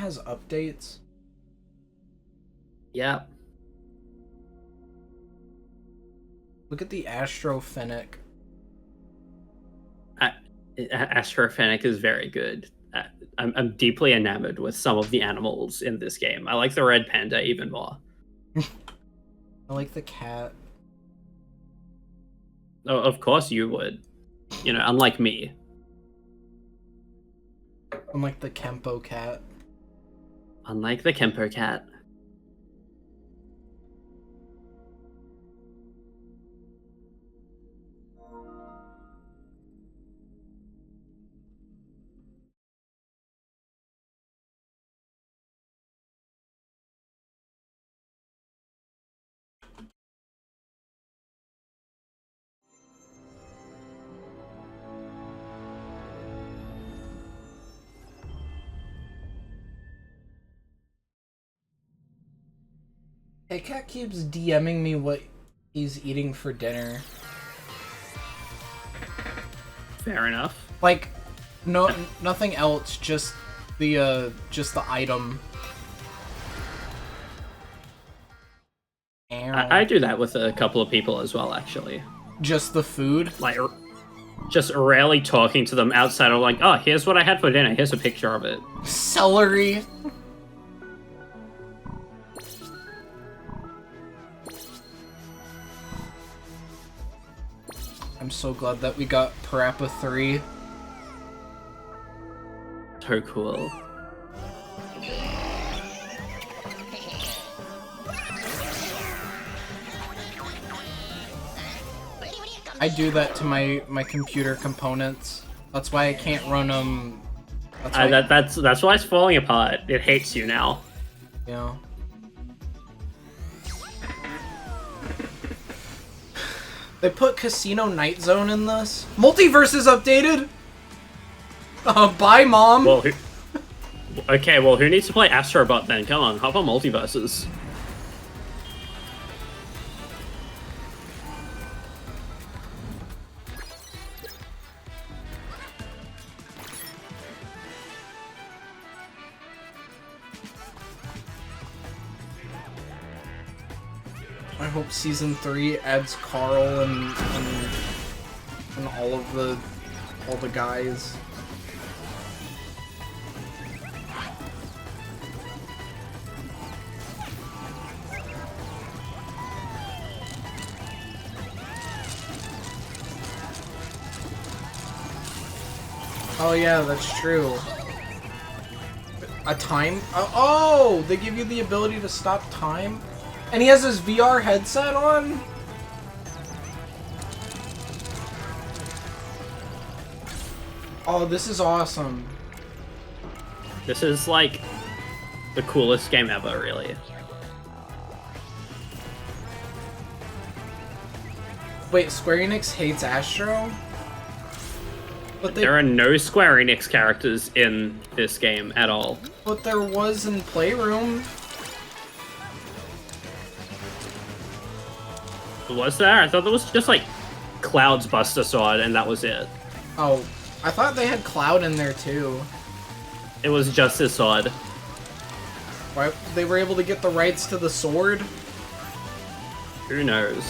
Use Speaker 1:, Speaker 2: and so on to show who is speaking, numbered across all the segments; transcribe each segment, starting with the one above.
Speaker 1: has updates?
Speaker 2: Yeah.
Speaker 1: Look at the Astro
Speaker 2: Astrophanek is very good. I'm deeply enamored with some of the animals in this game. I like the red panda even more.
Speaker 1: I like the cat.
Speaker 2: Oh, of course you would. You know, unlike me.
Speaker 1: I like the Kempo cat.
Speaker 2: Unlike the Kempo cat.
Speaker 1: Hey, cat keeps DMing me what he's eating for dinner.
Speaker 2: Fair enough.
Speaker 1: Like, no, nothing else. Just the item.
Speaker 2: I do that with a couple of people as well, actually.
Speaker 1: Just the food?
Speaker 2: Like, just rarely talking to them outside of like, oh, here's what I had for dinner. Here's a picture of it.
Speaker 1: Celery. I'm so glad that we got Parappa 3.
Speaker 2: So cool.
Speaker 1: I do that to my computer components. That's why I can't run them.
Speaker 2: That's why it's falling apart. It hates you now.
Speaker 1: Yeah. They put Casino Night Zone in this. Multiverse is updated. Bye, Mom.
Speaker 2: Well, okay. Well, who needs to play Astro Bot then? Come on, hop on multiverses.
Speaker 1: I hope season 3 adds Carl and all the guys. Oh yeah, that's true. A time? Oh, they give you the ability to stop time? And he has his VR headset on? Oh, this is awesome.
Speaker 2: This is like the coolest game ever, really.
Speaker 1: Wait, Square Enix hates Astro? But
Speaker 2: There are no Square Enix characters in this game at all.
Speaker 1: But there was in Playroom.
Speaker 2: Was there? I thought there was just like Cloud's Buster Sword and that was it.
Speaker 1: Oh, I thought they had Cloud in there too.
Speaker 2: It was just his sword.
Speaker 1: Why they were able to get the rights to the sword?
Speaker 2: Who knows?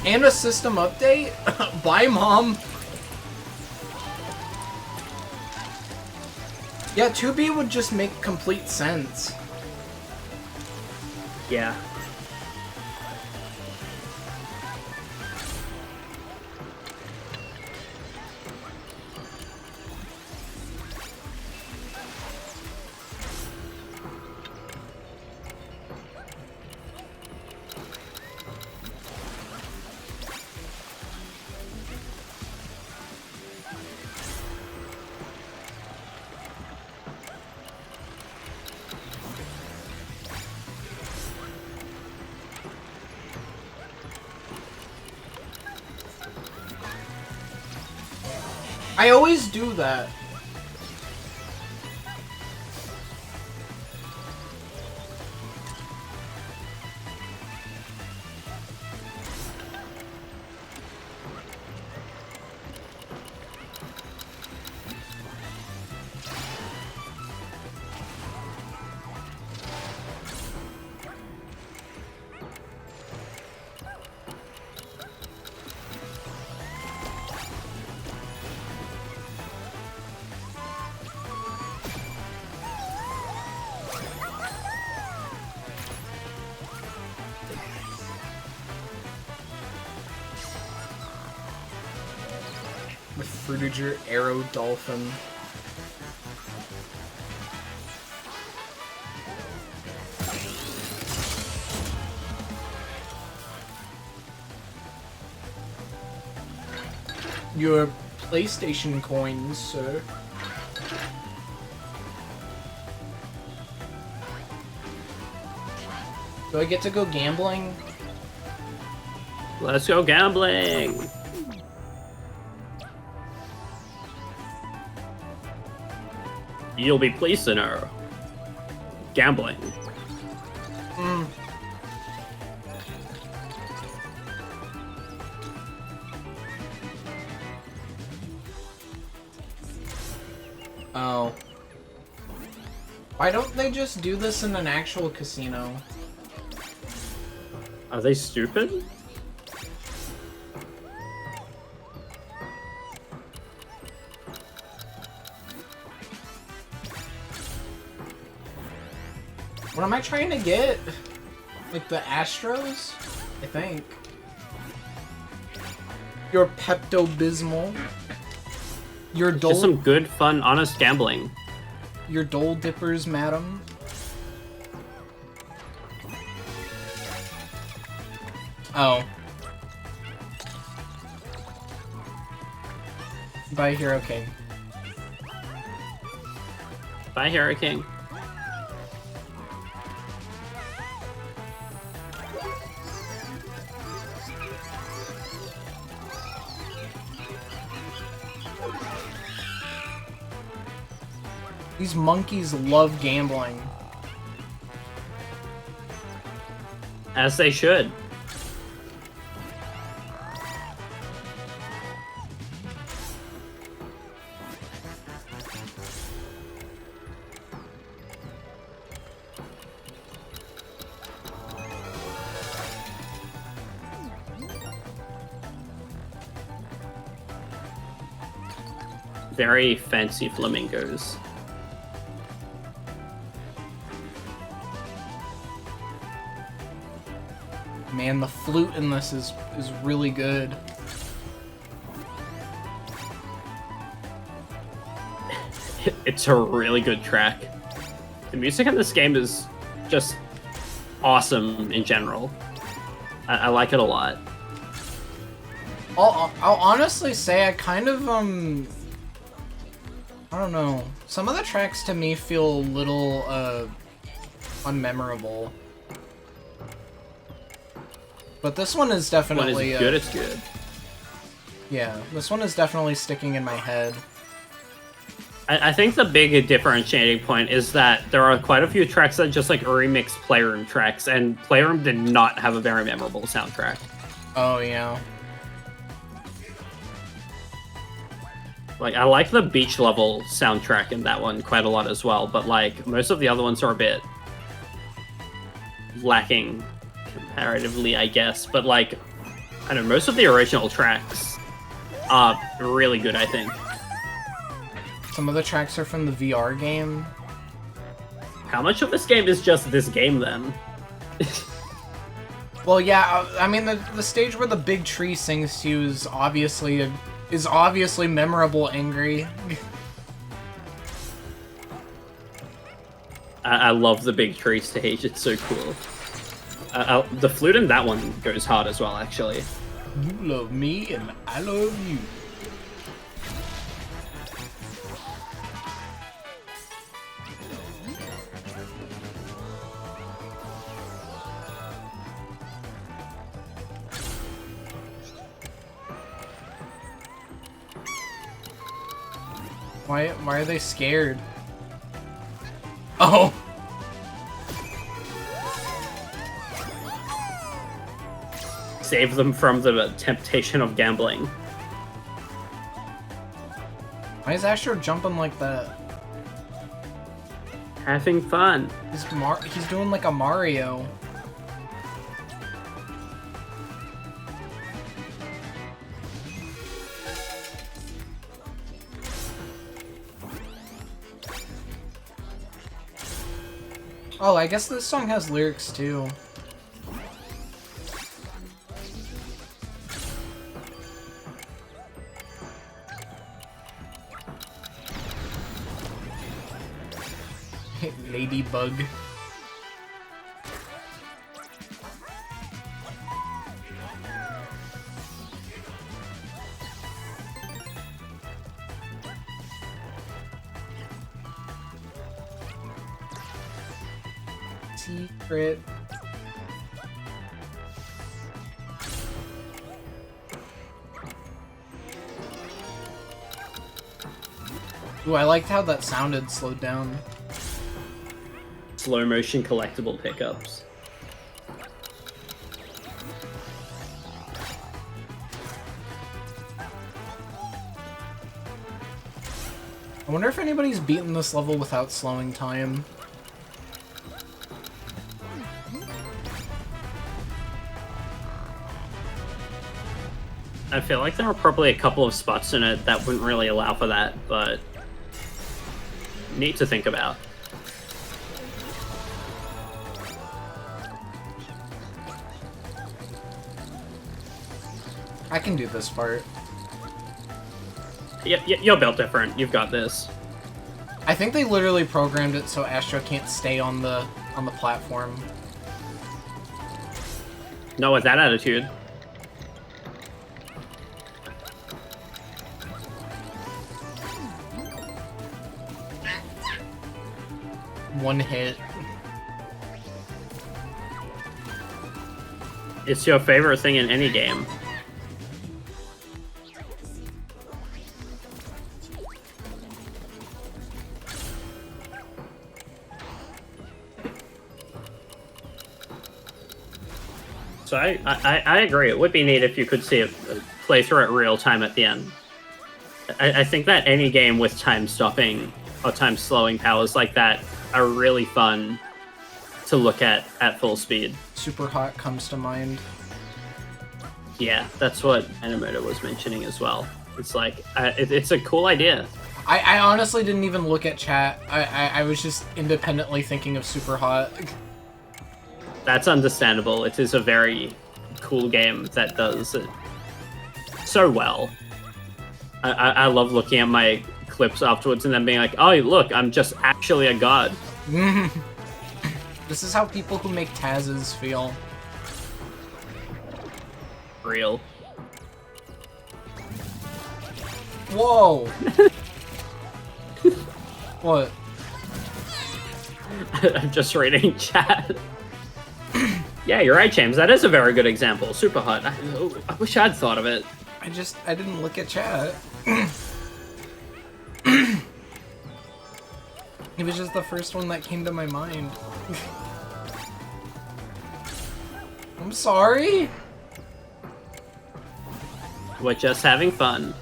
Speaker 1: And a system update? Bye, Mom. Yeah, 2B would just make complete sense.
Speaker 2: Yeah.
Speaker 1: I always do that. The Fruitiger Arrow Dolphin. Your PlayStation coins, sir. Do I get to go gambling?
Speaker 2: Let's go gambling! You'll be pleased to know. Gambling.
Speaker 1: Hmm. Oh. Why don't they just do this in an actual casino?
Speaker 2: Are they stupid?
Speaker 1: What am I trying to get? Like the Astros? I think. Your Pepto-Bismol. Your Dole...
Speaker 2: Just some good, fun, honest gambling.
Speaker 1: Your Dole Dippers, madam. Oh. Bye, Hero King.
Speaker 2: Bye, Hero King.
Speaker 1: These monkeys love gambling.
Speaker 2: As they should. Very fancy flamingos.
Speaker 1: Man, the flute in this is really good.
Speaker 2: It's a really good track. The music in this game is just awesome in general. I like it a lot.
Speaker 1: I'll honestly say I kind of, I don't know. Some of the tracks to me feel a little, unmemorable. But this one is definitely...
Speaker 2: When it's good, it's good.
Speaker 1: Yeah, this one is definitely sticking in my head.
Speaker 2: I think the big differentiating point is that there are quite a few tracks that are just like remix Playroom tracks, and Playroom did not have a very memorable soundtrack.
Speaker 1: Oh, yeah.
Speaker 2: Like, I like the beach level soundtrack in that one quite a lot as well, but like, most of the other ones are a bit lacking comparatively, I guess. But like, I don't know, most of the original tracks are really good, I think.
Speaker 1: Some of the tracks are from the VR game.
Speaker 2: How much of this game is just this game, then?
Speaker 1: Well, yeah, I mean, the stage where the big tree sings to you is obviously memorable, Angry.
Speaker 2: I love the big tree stage, it's so cool. The flute in that one goes hard as well, actually.
Speaker 1: You love me and I love you. Why are they scared? Oh!
Speaker 2: Save them from the temptation of gambling.
Speaker 1: Why is Astro jumping like that?
Speaker 2: Having fun.
Speaker 1: He's doing like a Mario. Oh, I guess this song has lyrics too. Ladybug. Secret. Ooh, I liked how that sounded slowed down.
Speaker 2: Slow motion collectible pickups.
Speaker 1: I wonder if anybody's beaten this level without slowing time.
Speaker 2: I feel like there are probably a couple of spots in it that wouldn't really allow for that, but neat to think about.
Speaker 1: I can do this part.
Speaker 2: You're built different. You've got this.
Speaker 1: I think they literally programmed it so Astro can't stay on the platform.
Speaker 2: No, with that attitude.
Speaker 1: One hit.
Speaker 2: It's your favorite thing in any game. So I agree. It would be neat if you could see a playthrough at real time at the end. I think that any game with time stopping or time slowing powers like that are really fun to look at full speed.
Speaker 1: Super Hot comes to mind.
Speaker 2: Yeah, that's what Animoto was mentioning as well. It's like, it's a cool idea.
Speaker 1: I honestly didn't even look at chat. I was just independently thinking of Super Hot.
Speaker 2: That's understandable. It is a very cool game that does it so well. I love looking at my clips afterwards and then being like, oh, look, I'm just actually a god.
Speaker 1: This is how people who make Taz's feel.
Speaker 2: Real.
Speaker 1: Whoa! What?
Speaker 2: I'm just reading chat. Yeah, you're right, James. That is a very good example. Super Hot. I wish I'd thought of it.
Speaker 1: I didn't look at chat. It was just the first one that came to my mind. I'm sorry.
Speaker 2: We're just having fun.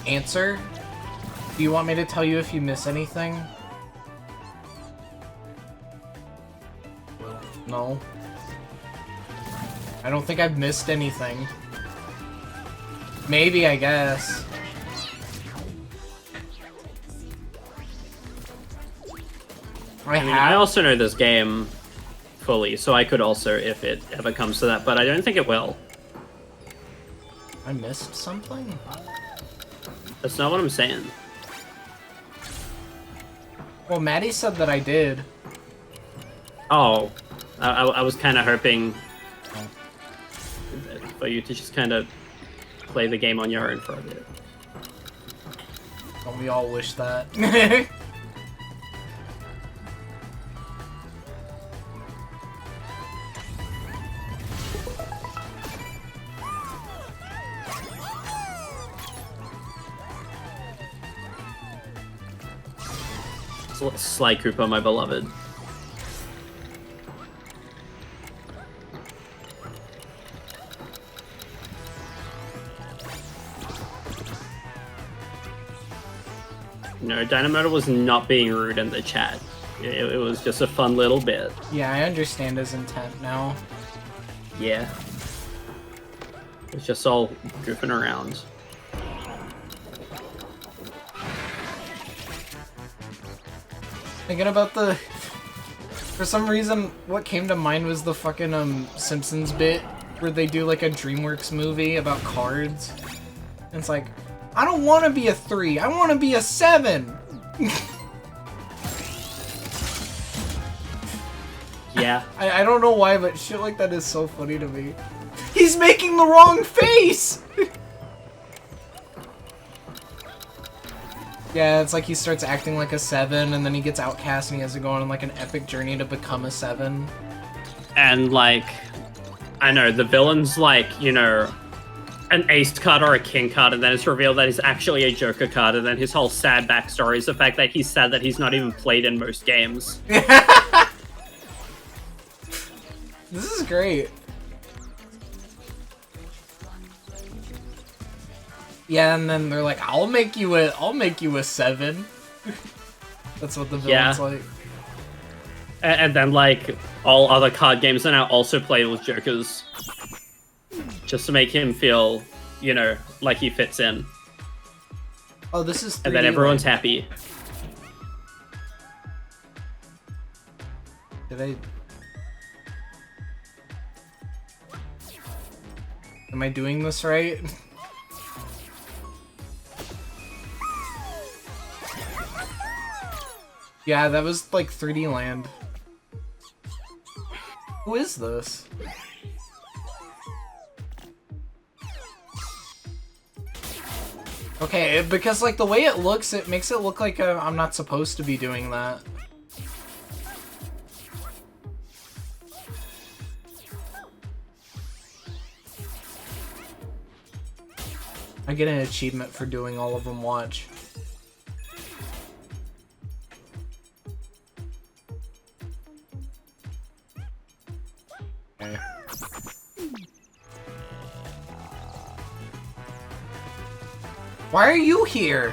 Speaker 1: Answer? Do you want me to tell you if you miss anything? No. I don't think I've missed anything. Maybe, I guess.
Speaker 2: I also know this game fully, so I could also, if it ever comes to that, but I don't think it will.
Speaker 1: I missed something?
Speaker 2: That's not what I'm saying.
Speaker 1: Well, Maddie said that I did.
Speaker 2: Oh, I was kind of hoping for you to just kind of play the game on your own for a bit.
Speaker 1: Don't we all wish that?
Speaker 2: Sly Cooper, my beloved. No, Dynamoto was not being rude in the chat. It was just a fun little bit.
Speaker 1: Yeah, I understand his intent now.
Speaker 2: Yeah. It's just all goofing around.
Speaker 1: Thinking about the For some reason, what came to mind was the fucking Simpsons bit where they do like a DreamWorks movie about cards. And it's like, I don't want to be a 3, I want to be a 7.
Speaker 2: Yeah.
Speaker 1: I don't know why, but shit like that is so funny to me. He's making the wrong face! Yeah, it's like he starts acting like a 7, and then he gets outcast and he has to go on like an epic journey to become a 7.
Speaker 2: And like, I know, the villain's like, you know, an ace card or a king card, and then it's revealed that he's actually a joker card, and then his whole sad backstory is the fact that he's sad that he's not even played in most games.
Speaker 1: This is great. Yeah, and then they're like, I'll make you a 7. That's what the villain's like.
Speaker 2: And then like all other card games are now also played with jokers. Just to make him feel, you know, like he fits in.
Speaker 1: Oh, this is 3D
Speaker 2: and then everyone's happy.
Speaker 1: Am I doing this right? Yeah, that was like 3D Land. Who is this? Okay, because like the way it looks, it makes it look like I'm not supposed to be doing that. I get an achievement for doing all of them, watch. Okay. Why are you here?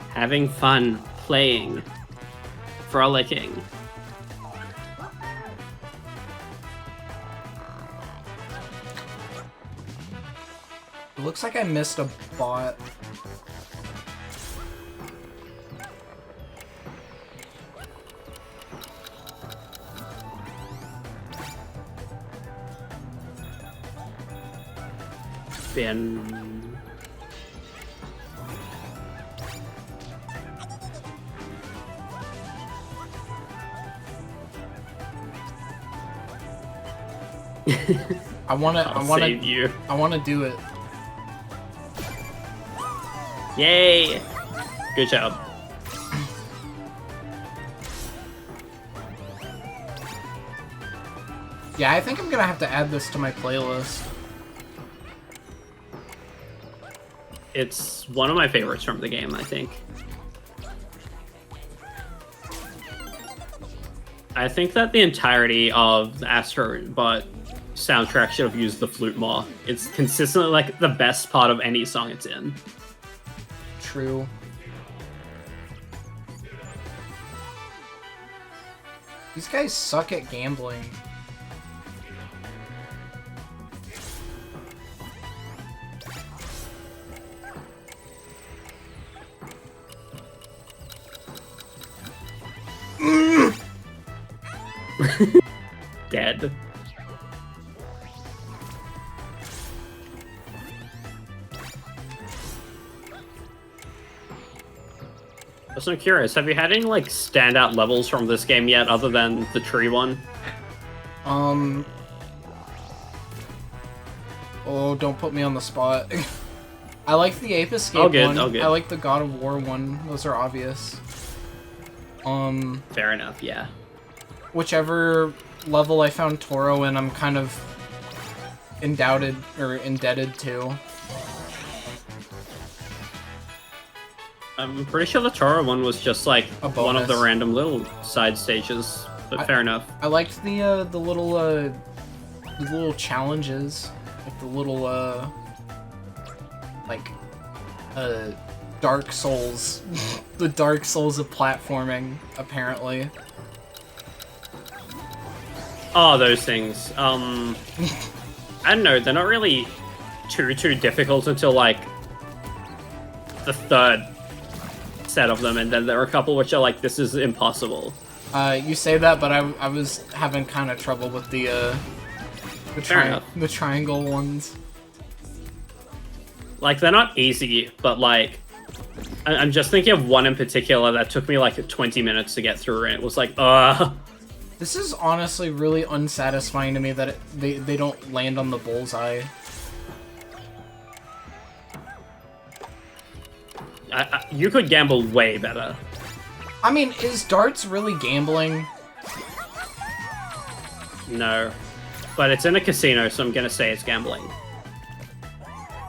Speaker 2: Having fun, playing, frolicking.
Speaker 1: It looks like I missed a bot.
Speaker 2: Spin.
Speaker 1: I wanna do it.
Speaker 2: Yay! Good job.
Speaker 1: Yeah, I think I'm gonna have to add this to my playlist.
Speaker 2: It's one of my favorites from the game, I think. I think that the entirety of the ASTRO BOT soundtrack should have used the flute more. It's consistently like the best part of any song it's in.
Speaker 1: True. These guys suck at gambling.
Speaker 2: Dead. So I'm curious, have you had any like standout levels from this game yet, other than the tree one?
Speaker 1: Oh, don't put me on the spot. I like the Ape Escape one.
Speaker 2: All good.
Speaker 1: I like the God of War one. Those are obvious.
Speaker 2: Fair enough, yeah.
Speaker 1: Whichever level I found Toro in, I'm kind of indebted to.
Speaker 2: I'm pretty sure the Toro one was just like
Speaker 1: A
Speaker 2: one of the
Speaker 1: bonus.
Speaker 2: random little side stages, but fair enough.
Speaker 1: I liked the little challenges, like the little Dark Souls, the Dark Souls of platforming, apparently.
Speaker 2: Oh, those things. I don't know, they're not really too difficult until like the third set of them, and then there are a couple which are like, this is impossible.
Speaker 1: You say that, but I was having kind of trouble with the triangle ones.
Speaker 2: Like, they're not easy, but, like, I'm just thinking of one in particular that took me, like, 20 minutes to get through, and it was like,
Speaker 1: This is honestly really unsatisfying to me that they don't land on the bullseye.
Speaker 2: You could gamble way better.
Speaker 1: I mean, is darts really gambling?
Speaker 2: No. But it's in a casino, so I'm gonna say it's gambling.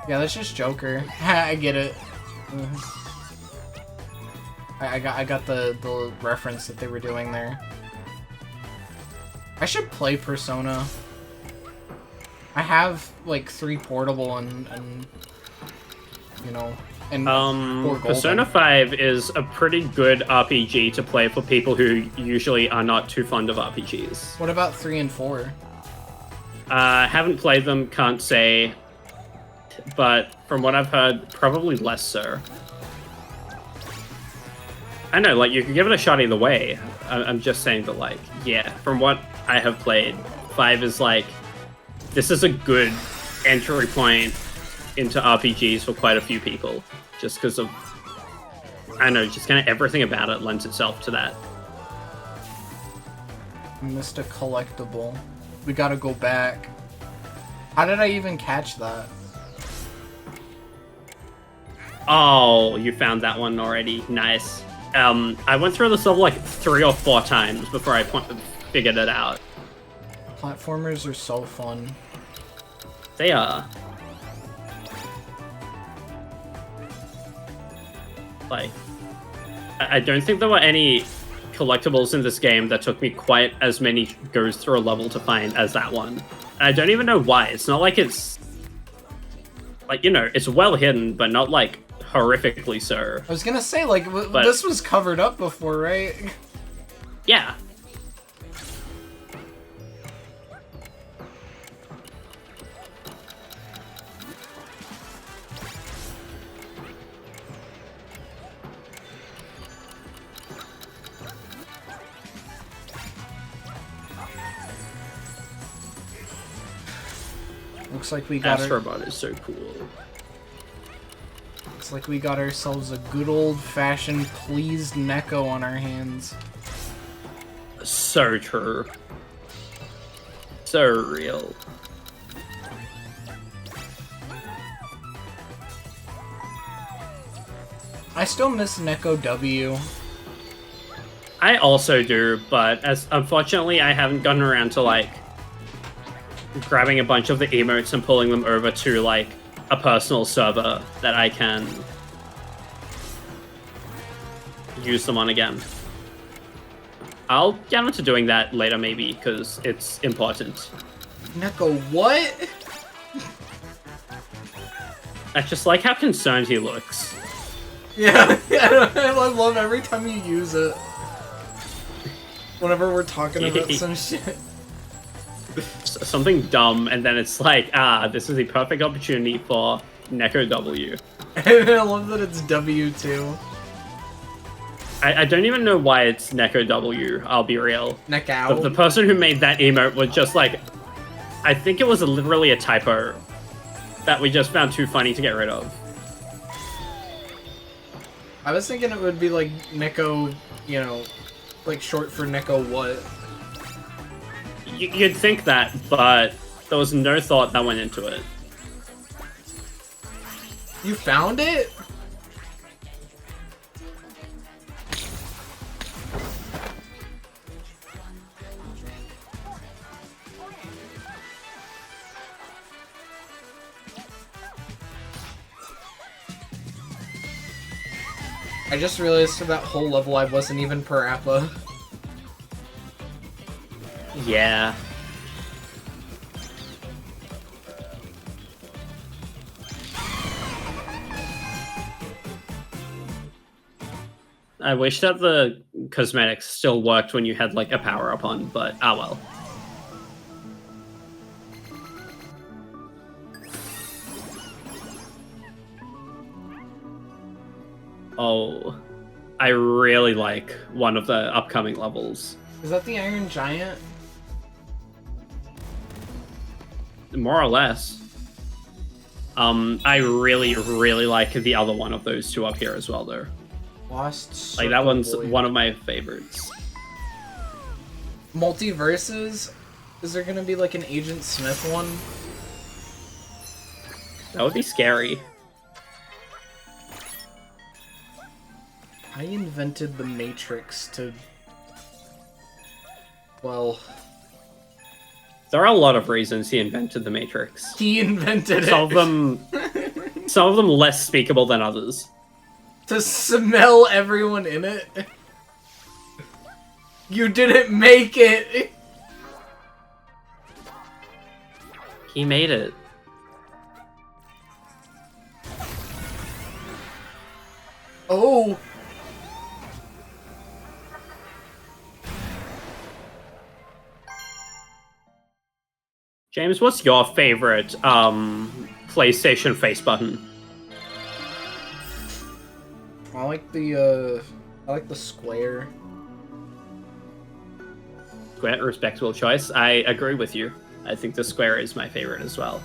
Speaker 1: Yeah, that's just Joker. I get it. I got the reference that they were doing there. I should play Persona. I have like 3 portable and you know, and 4
Speaker 2: Persona 5 is a pretty good RPG to play for people who usually are not too fond of RPGs.
Speaker 1: What about 3 and 4?
Speaker 2: Haven't played them, can't say, but from what I've heard, probably less so. I know, like, you could give it a shot either way. I'm just saying that, like, yeah, from what I have played, 5 is like, this is a good entry point into RPGs for quite a few people, just because of, I don't know, just kind of everything about it lends itself to that.
Speaker 1: Missed a collectible. We gotta go back. How did I even catch that?
Speaker 2: Oh, you found that one already. Nice. I went through this level like 3 or 4 times before I figured it out.
Speaker 1: Platformers are so fun.
Speaker 2: They are. Like, I don't think there were any collectibles in this game that took me quite as many goes through a level to find as that one. And I don't even know why. It's not like it's... Like, you know, it's well hidden, but not, like, horrifically so.
Speaker 1: I was gonna say, like, this was covered up before, right?
Speaker 2: Yeah.
Speaker 1: Looks like we got
Speaker 2: ASTRO BOT is so cool.
Speaker 1: Looks like we got ourselves a good old-fashioned pleased Neko on our hands.
Speaker 2: So true. So real.
Speaker 1: I still miss Neko W.
Speaker 2: I also do, but as unfortunately I haven't gotten around to like grabbing a bunch of the emotes and pulling them over to like a personal server that I can use them on again. I'll get onto doing that later maybe, because it's important.
Speaker 1: Neko what?
Speaker 2: I just like how concerned he looks.
Speaker 1: Yeah, I love every time you use it. Whenever we're talking about some shit.
Speaker 2: Something dumb, and then it's like, this is the perfect opportunity for Neko W.
Speaker 1: I love that it's W too.
Speaker 2: I don't even know why it's Neko W, I'll be real.
Speaker 1: Neko.
Speaker 2: The person who made that emote was just like, I think it was literally a typo that we just found too funny to get rid of.
Speaker 1: I was thinking it would be like Neko, you know, like short for Neko what?
Speaker 2: You'd think that, but there was no thought that went into it.
Speaker 1: You found it? I just realized for that whole level I wasn't even Parappa.
Speaker 2: Yeah. I wish that the cosmetics still worked when you had like a power-up on, but well. Oh, I really like one of the upcoming levels.
Speaker 1: Is that the Iron Giant?
Speaker 2: More or less. I really, really like the other one of those two up here as well, though.
Speaker 1: Lost Circle
Speaker 2: Like, that one's
Speaker 1: Void.
Speaker 2: one of my favorites.
Speaker 1: Multiverses? Is there gonna be like an Agent Smith one?
Speaker 2: That would be scary.
Speaker 1: I invented the Matrix to... Well...
Speaker 2: There are a lot of reasons he invented the Matrix.
Speaker 1: He invented
Speaker 2: Some
Speaker 1: it!
Speaker 2: of them less speakable than others.
Speaker 1: To smell everyone in it? You didn't make it!
Speaker 2: He made it.
Speaker 1: Oh!
Speaker 2: James, what's your favorite PlayStation face button?
Speaker 1: I like the square.
Speaker 2: Square, respectable choice. I agree with you. I think the square is my favorite as well.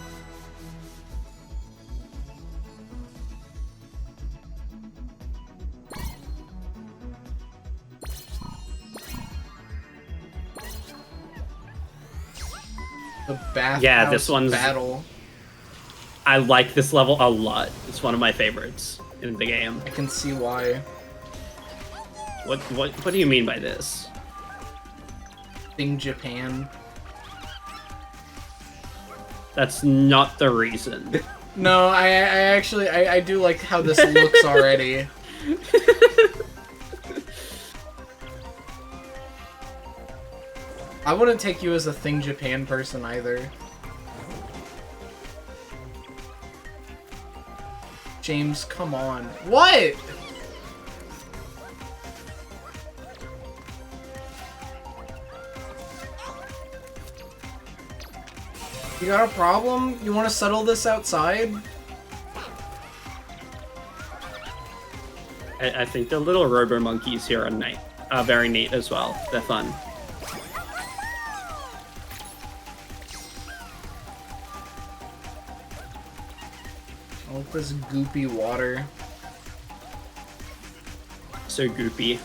Speaker 1: The bathhouse
Speaker 2: Yeah, this one's-
Speaker 1: battle.
Speaker 2: I like this level a lot. It's one of my favorites in the game.
Speaker 1: I can see why.
Speaker 2: What do you mean by this?
Speaker 1: Thing Japan.
Speaker 2: That's not the reason.
Speaker 1: No, I actually I do like how this looks already. I wouldn't take you as a Thing Japan person either. James, come on. What? You got a problem? You want to settle this outside?
Speaker 2: I think the little robo monkeys here are very neat as well. They're fun.
Speaker 1: I like this goopy water.
Speaker 2: So goopy.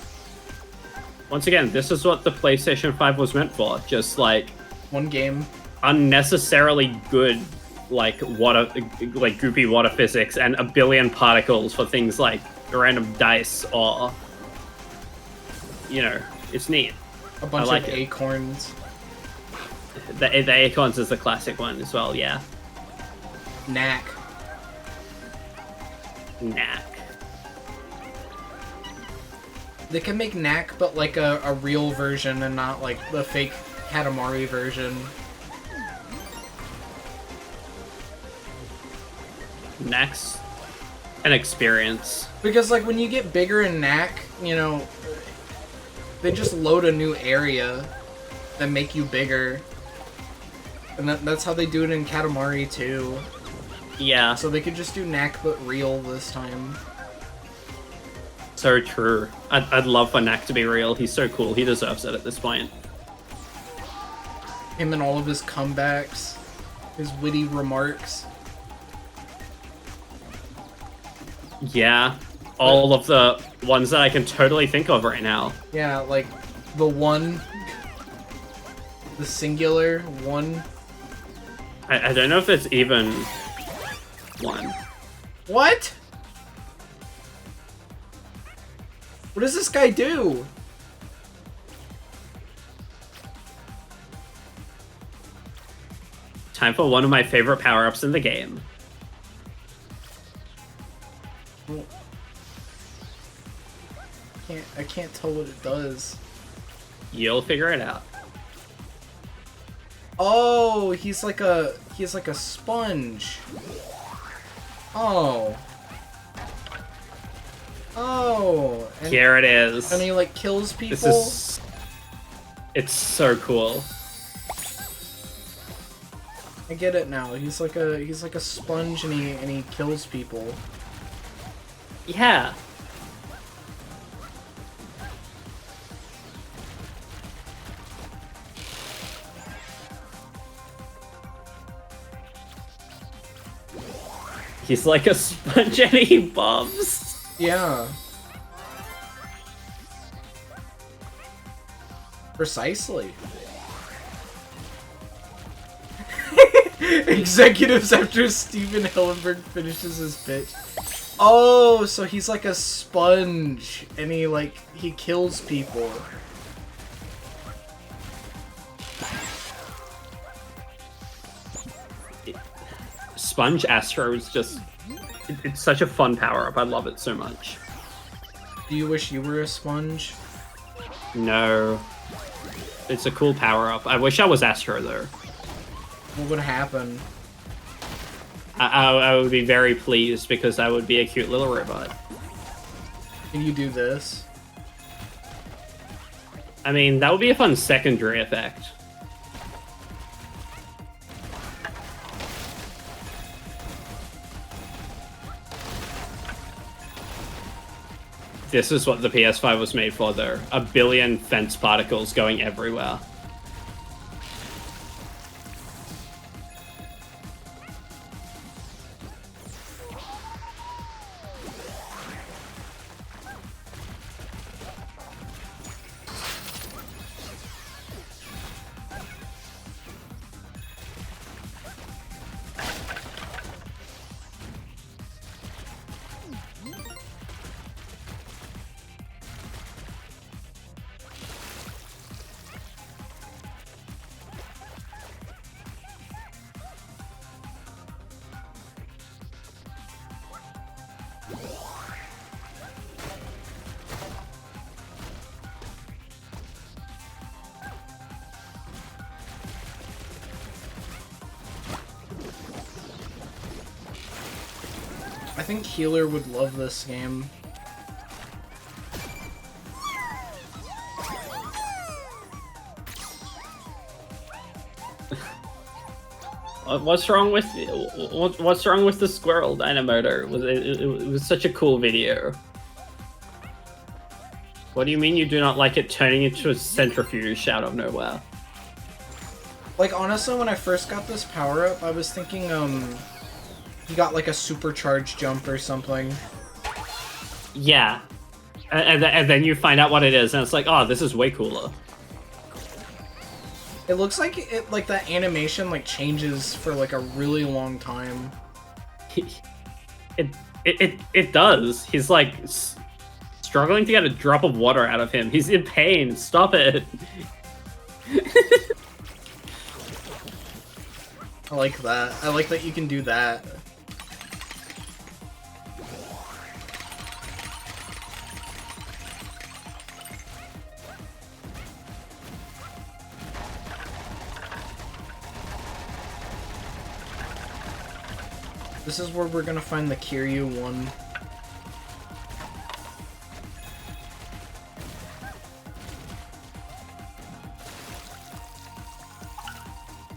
Speaker 2: Once again, this is what the PlayStation 5 was meant for. Just like
Speaker 1: One game.
Speaker 2: unnecessarily good like goopy water physics and a billion particles for things like random dice or it's neat.
Speaker 1: A bunch
Speaker 2: like
Speaker 1: of
Speaker 2: it.
Speaker 1: acorns.
Speaker 2: The acorns is the classic one as well, yeah.
Speaker 1: Knack.
Speaker 2: Knack.
Speaker 1: They can make Knack, but like a real version and not like the fake Katamari version.
Speaker 2: Knack's an experience.
Speaker 1: Because like when you get bigger in Knack, they just load a new area that make you bigger. And that's how they do it in Katamari too.
Speaker 2: Yeah,
Speaker 1: So they could just do Knack but real this time.
Speaker 2: so true. I'd love for Knack to be real. He's so cool. He deserves it at this point.
Speaker 1: Him and all of his comebacks, his witty remarks.
Speaker 2: Yeah, all of the ones that I can totally think of right now.
Speaker 1: Yeah, like the one, the singular one.
Speaker 2: I don't know if it's even one.
Speaker 1: What? What does this guy do?
Speaker 2: Time for one of my favorite power-ups in the game.
Speaker 1: I can't tell what it does.
Speaker 2: You'll figure it out.
Speaker 1: Oh, he's like a sponge. Oh. Oh. And,
Speaker 2: Here it is.
Speaker 1: and he like kills people.
Speaker 2: It's so cool.
Speaker 1: I get it now. He's like a sponge and he kills people.
Speaker 2: Yeah. He's like a sponge and he bombs.
Speaker 1: Yeah. Precisely. Executives after Steven Hillenberg finishes his pitch. Oh, so he's like a sponge, and he kills people.
Speaker 2: Sponge Astro is just... it's such a fun power-up. I love it so much.
Speaker 1: Do you wish you were a sponge?
Speaker 2: No. It's a cool power-up. I wish I was Astro, though.
Speaker 1: What would happen?
Speaker 2: I would be very pleased because I would be a cute little robot.
Speaker 1: Can you do this?
Speaker 2: I mean, that would be a fun secondary effect. This is what the PS5 was made for, though. A billion fence particles going everywhere.
Speaker 1: I think Healer would love this game.
Speaker 2: What's wrong with the squirrel dynamotor? It was such a cool video. What do you mean you do not like it turning into a centrifuge out of nowhere?
Speaker 1: Like, honestly, when I first got this power-up, I was thinking, he got, like, a supercharged jump or something.
Speaker 2: Yeah. And then you find out what it is, and it's like, oh, this is way cooler.
Speaker 1: It looks like that animation, like, changes for, like, a really long time.
Speaker 2: It does. He's, like, struggling to get a drop of water out of him. He's in pain. Stop it.
Speaker 1: I like that. I like that you can do that. This is where we're gonna find the Kiryu one.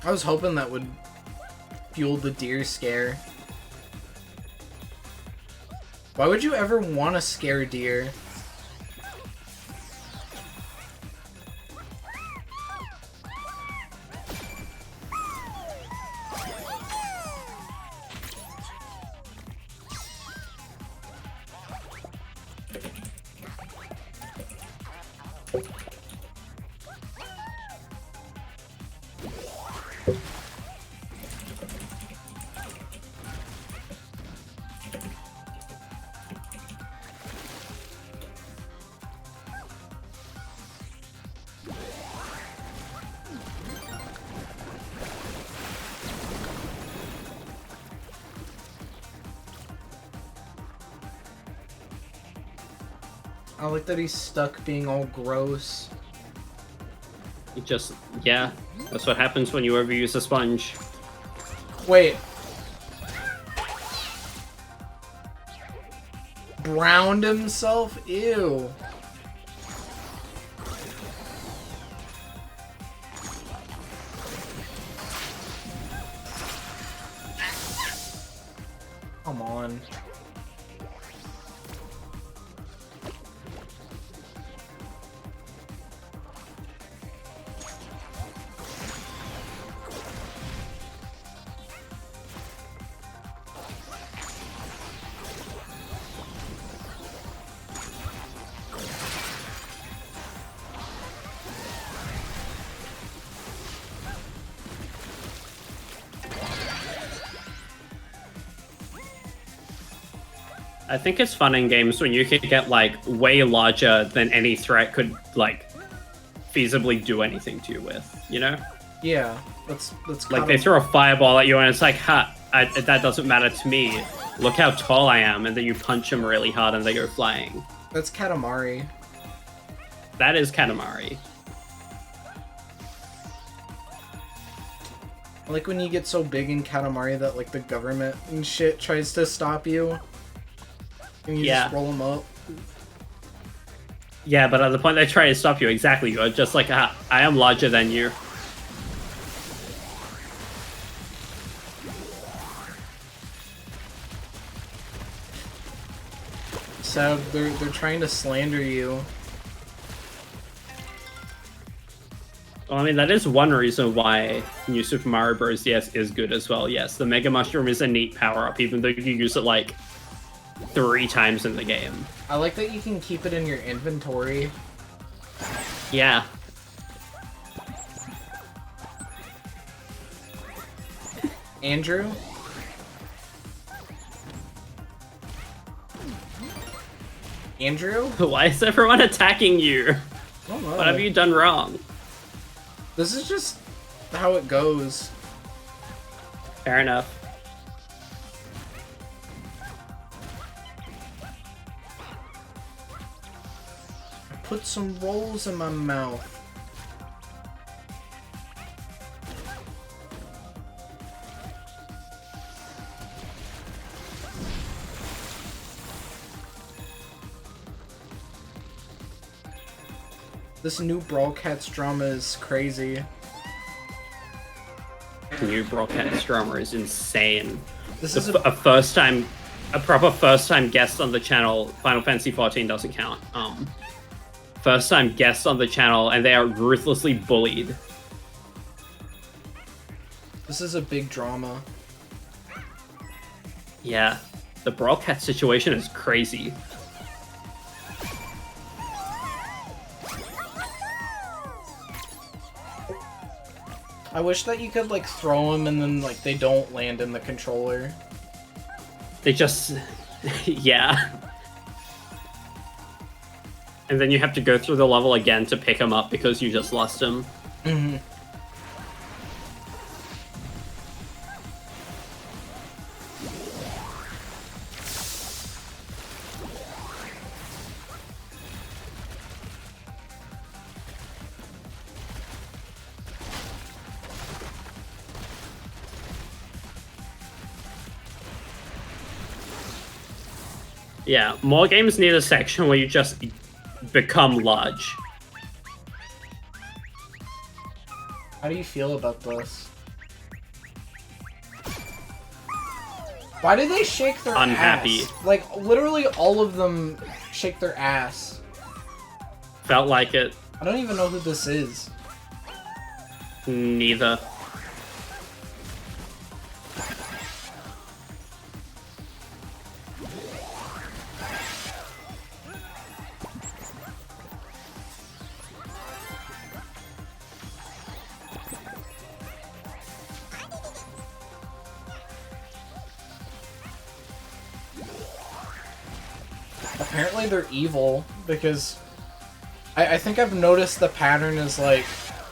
Speaker 1: I was hoping that would fuel the deer scare. Why would you ever want to scare deer? I like that he's stuck being all gross.
Speaker 2: It just, yeah, that's what happens when you overuse a sponge.
Speaker 1: Wait. Browned himself? Ew. Come on.
Speaker 2: I think it's fun in games when you can get like way larger than any threat could like feasibly do anything to you with, you know?
Speaker 1: Yeah, that's
Speaker 2: like they throw a fireball at you and it's like, ha, that doesn't matter to me. Look how tall I am, and then you punch them really hard and they go flying.
Speaker 1: That's Katamari.
Speaker 2: That is Katamari.
Speaker 1: I like when you get so big in Katamari that like the government and shit tries to stop you. And you just roll them up.
Speaker 2: Yeah, but at the point they try to stop you, exactly, you're just like, I am larger than you.
Speaker 1: So they're trying to slander you.
Speaker 2: Well, I mean, that is one reason why New Super Mario Bros. DS is good as well. Yes, the Mega Mushroom is a neat power-up, even though you use it, like, 3 times in the game.
Speaker 1: I like that you can keep it in your inventory.
Speaker 2: Yeah.
Speaker 1: Andrew? Andrew?
Speaker 2: Why is everyone attacking you?
Speaker 1: I don't know.
Speaker 2: What have you done wrong?
Speaker 1: This is just how it goes.
Speaker 2: Fair enough.
Speaker 1: I put some rolls in my mouth. This new Brawlcats drama is crazy.
Speaker 2: The new Brawlcats drama is insane.
Speaker 1: This is
Speaker 2: a proper first-time guest on the channel. Final Fantasy XIV doesn't count. First-time guest on the channel, and they are ruthlessly bullied.
Speaker 1: This is a big drama.
Speaker 2: Yeah, the Brawlcats situation is crazy.
Speaker 1: I wish that you could, like, throw them and then, like, they don't land in the controller.
Speaker 2: They just... yeah. And then you have to go through the level again to pick them up because you just lost them.
Speaker 1: Mm-hmm.
Speaker 2: Yeah, more games need a section where you just become large.
Speaker 1: How do you feel about this? Why did they shake their
Speaker 2: Unhappy.
Speaker 1: ass? Like, literally all of them shake their ass.
Speaker 2: Felt like it.
Speaker 1: I don't even know who this is.
Speaker 2: Neither.
Speaker 1: Apparently they're evil, because I think I've noticed the pattern is like,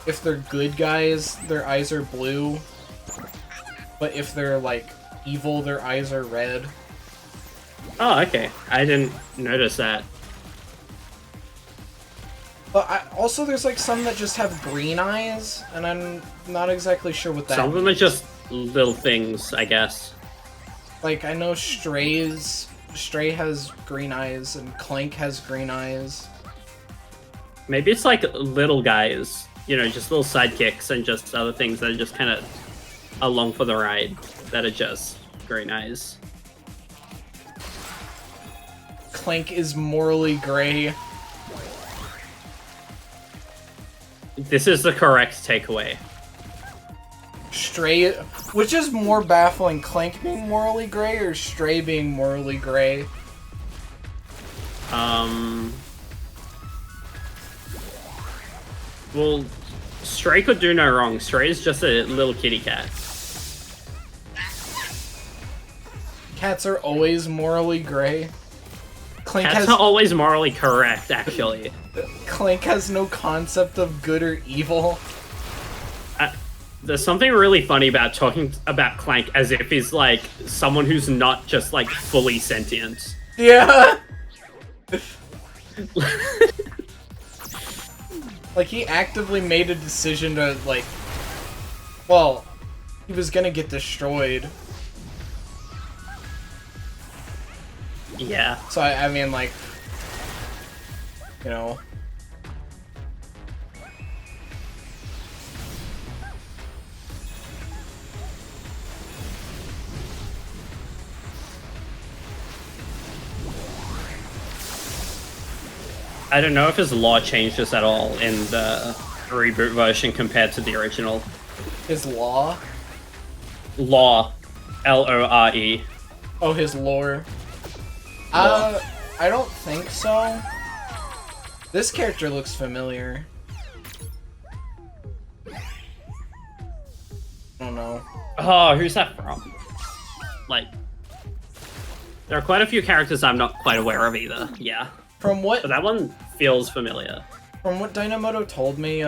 Speaker 1: if they're good guys, their eyes are blue, but if they're like evil, their eyes are red.
Speaker 2: Oh, okay. I didn't notice that.
Speaker 1: But also there's like some that just have green eyes, and I'm not exactly sure what that
Speaker 2: Some of them are just little things, I guess.
Speaker 1: Like, I know Stray has green eyes, and Clank has green eyes.
Speaker 2: Maybe it's like little guys, you know, just little sidekicks and just other things that are just kind of along for the ride that are just green eyes.
Speaker 1: Clank is morally gray.
Speaker 2: This is the correct takeaway.
Speaker 1: Stray, which is more baffling, Clank being morally gray or Stray being morally gray?
Speaker 2: Well, Stray could do no wrong. Stray is just a little kitty cat.
Speaker 1: Cats are always morally gray. Clank
Speaker 2: Cats
Speaker 1: has
Speaker 2: are always morally correct, actually.
Speaker 1: Clank has no concept of good or evil.
Speaker 2: There's something really funny about talking about Clank as if he's like someone who's not just like fully sentient.
Speaker 1: Yeah. Like he actively made a decision to like, well, he was gonna get destroyed.
Speaker 2: Yeah.
Speaker 1: So I mean, like, you know.
Speaker 2: I don't know if his law changes at all in the reboot version compared to the original.
Speaker 1: His law?
Speaker 2: Law. L-O-R-E.
Speaker 1: Oh, his lore.
Speaker 2: Law.
Speaker 1: I don't think so. This character looks familiar. I don't know.
Speaker 2: Oh, who's that from? Like, there are quite a few characters I'm not quite aware of either. Yeah.
Speaker 1: From what
Speaker 2: But that one feels familiar.
Speaker 1: From what Dynamoto told me,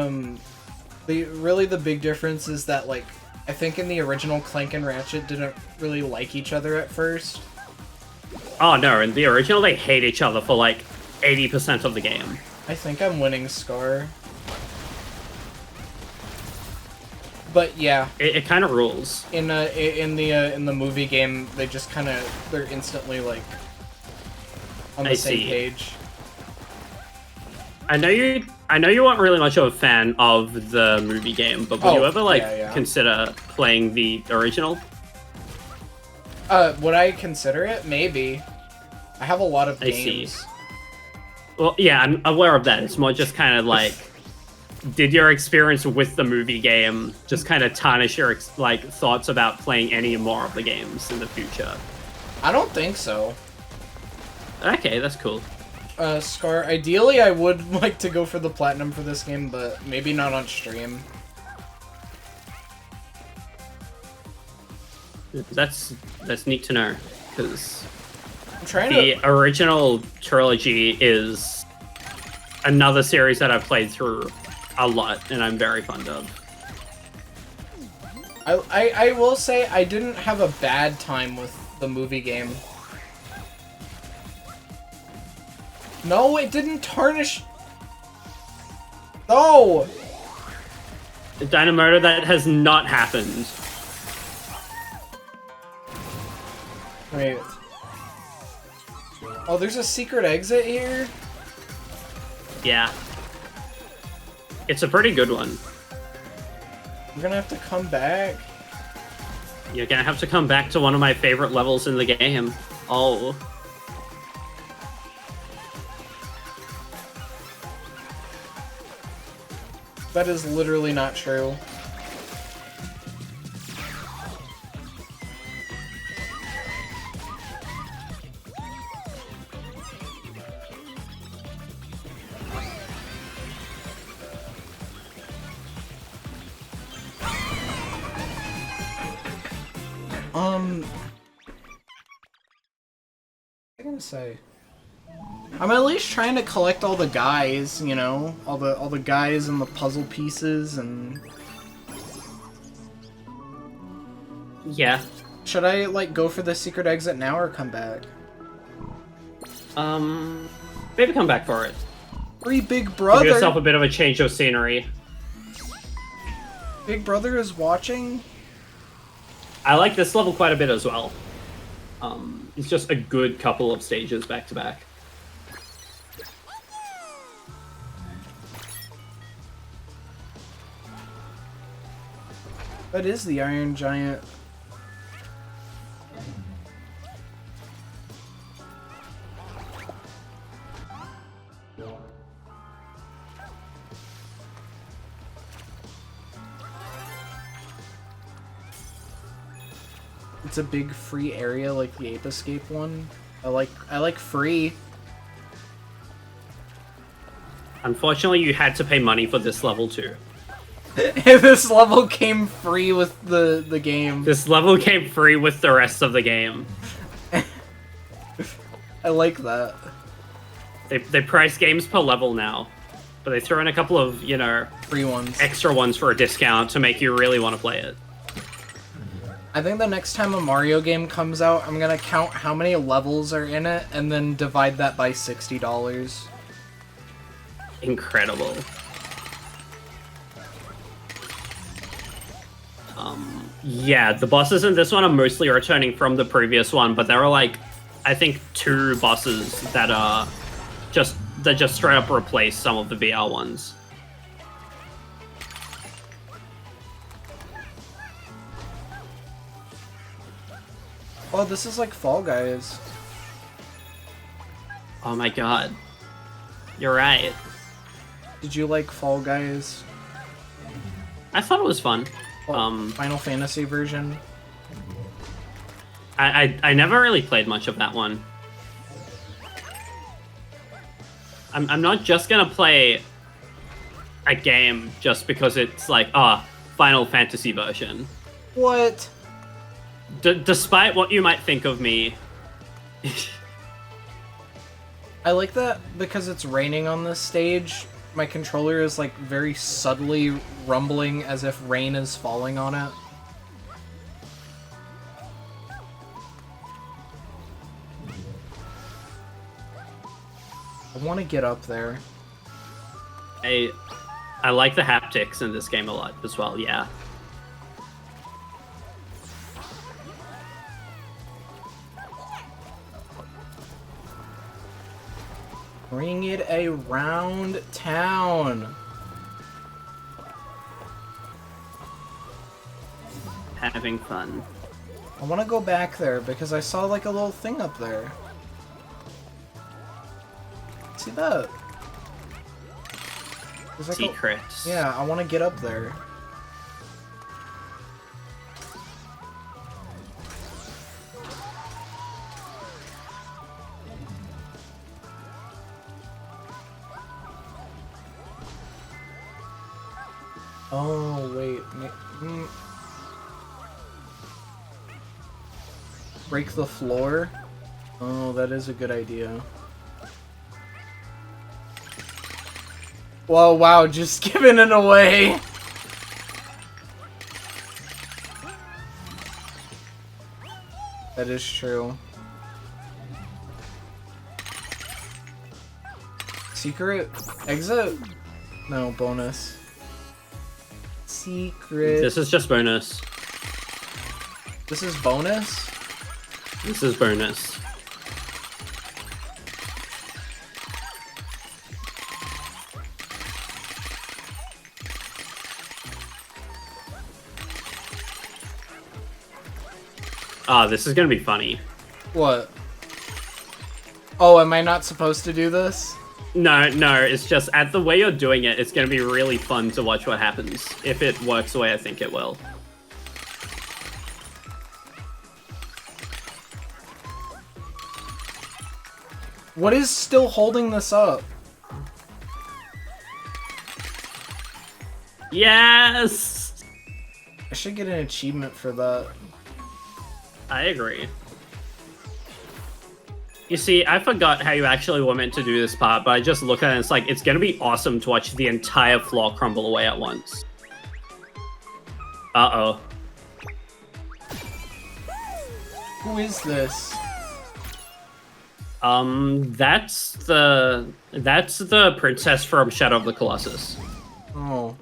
Speaker 1: the big difference is that, like, I think in the original Clank and Ratchet didn't really like each other at first.
Speaker 2: Oh no, in the original they hate each other for like 80% of the game.
Speaker 1: I think I'm winning Scar. But yeah,
Speaker 2: It kind of rules.
Speaker 1: in the movie game, they just they're instantly like on the same page.
Speaker 2: I know you weren't really much of a fan of the movie game, but would you ever consider playing the original?
Speaker 1: Would I consider it? Maybe. I have a lot of games.
Speaker 2: See. Well, yeah, I'm aware of that. It's more just kind of like, did your experience with the movie game just kind of tarnish your thoughts about playing any more of the games in the future?
Speaker 1: I don't think so.
Speaker 2: Okay, that's cool.
Speaker 1: Scar, ideally I would like to go for the platinum for this game, but maybe not on stream.
Speaker 2: That's neat to know, because
Speaker 1: The
Speaker 2: original trilogy is another series that I've played through a lot, and I'm very fond of.
Speaker 1: I will say I didn't have a bad time with the movie game. No, it didn't tarnish. No!
Speaker 2: Dynamoto, that has not happened.
Speaker 1: Wait. Oh, there's a secret exit here?
Speaker 2: Yeah. It's a pretty good one.
Speaker 1: We're gonna have to come back.
Speaker 2: You're gonna have to come back to one of my favorite levels in the game. Oh.
Speaker 1: That is literally not true. What am I gonna say? I'm at least trying to collect all the guys, you know, all the guys and the puzzle pieces and.
Speaker 2: Yeah.
Speaker 1: Should I like go for the secret exit now or come back?
Speaker 2: Maybe come back for it.
Speaker 1: Free Big Brother.
Speaker 2: Give yourself a bit of a change of scenery.
Speaker 1: Big Brother is watching.
Speaker 2: I like this level quite a bit as well. It's just a good couple of stages back to back.
Speaker 1: That is the Iron Giant. It's a big free area like the Ape Escape one. I like free.
Speaker 2: Unfortunately, you had to pay money for this level too.
Speaker 1: This level came free with the game.
Speaker 2: This level came free with the rest of the game.
Speaker 1: I like that.
Speaker 2: They price games per level now, but they throw in a couple of, you know,
Speaker 1: free ones,
Speaker 2: extra ones for a discount to make you really want to play it.
Speaker 1: I think the next time a Mario game comes out, I'm gonna count how many levels are in it and then divide that by $60.
Speaker 2: Incredible. Yeah, the bosses in this one are mostly returning from the previous one, but there are like, I think 2 bosses that are just straight up replace some of the VR ones.
Speaker 1: Oh, this is like Fall Guys.
Speaker 2: Oh my god. You're right.
Speaker 1: Did you like Fall Guys?
Speaker 2: I thought it was fun.
Speaker 1: Final Fantasy version.
Speaker 2: I never really played much of that one. I'm not just gonna play a game just because it's like, Final Fantasy version.
Speaker 1: What?
Speaker 2: Despite what you might think of me.
Speaker 1: I like that because it's raining on this stage. My controller is like very subtly rumbling as if rain is falling on it. I want to get up there.
Speaker 2: I like the haptics in this game a lot as well, yeah.
Speaker 1: Bring it around town.
Speaker 2: Having fun.
Speaker 1: I want to go back there because I saw like a little thing up there. See that? There's like
Speaker 2: Secrets.
Speaker 1: Yeah, I want to get up there. Oh, wait. Break the floor? Oh, that is a good idea. Whoa, wow, just giving it away! That is true. Secret? Exit? No, bonus. Secret.
Speaker 2: This is just bonus.
Speaker 1: This is bonus?
Speaker 2: This is bonus. This is gonna be funny.
Speaker 1: What? Oh, am I not supposed to do this?
Speaker 2: No, it's just, at the way you're doing it, it's gonna be really fun to watch what happens, if it works the way I think it will.
Speaker 1: What is still holding this up?
Speaker 2: Yes!
Speaker 1: I should get an achievement for that.
Speaker 2: I agree. You see, I forgot how you actually were meant to do this part, but I just look at it and it's like, it's gonna be awesome to watch the entire floor crumble away at once. Uh-oh.
Speaker 1: Who is this?
Speaker 2: That's the princess from Shadow of the Colossus.
Speaker 1: Oh.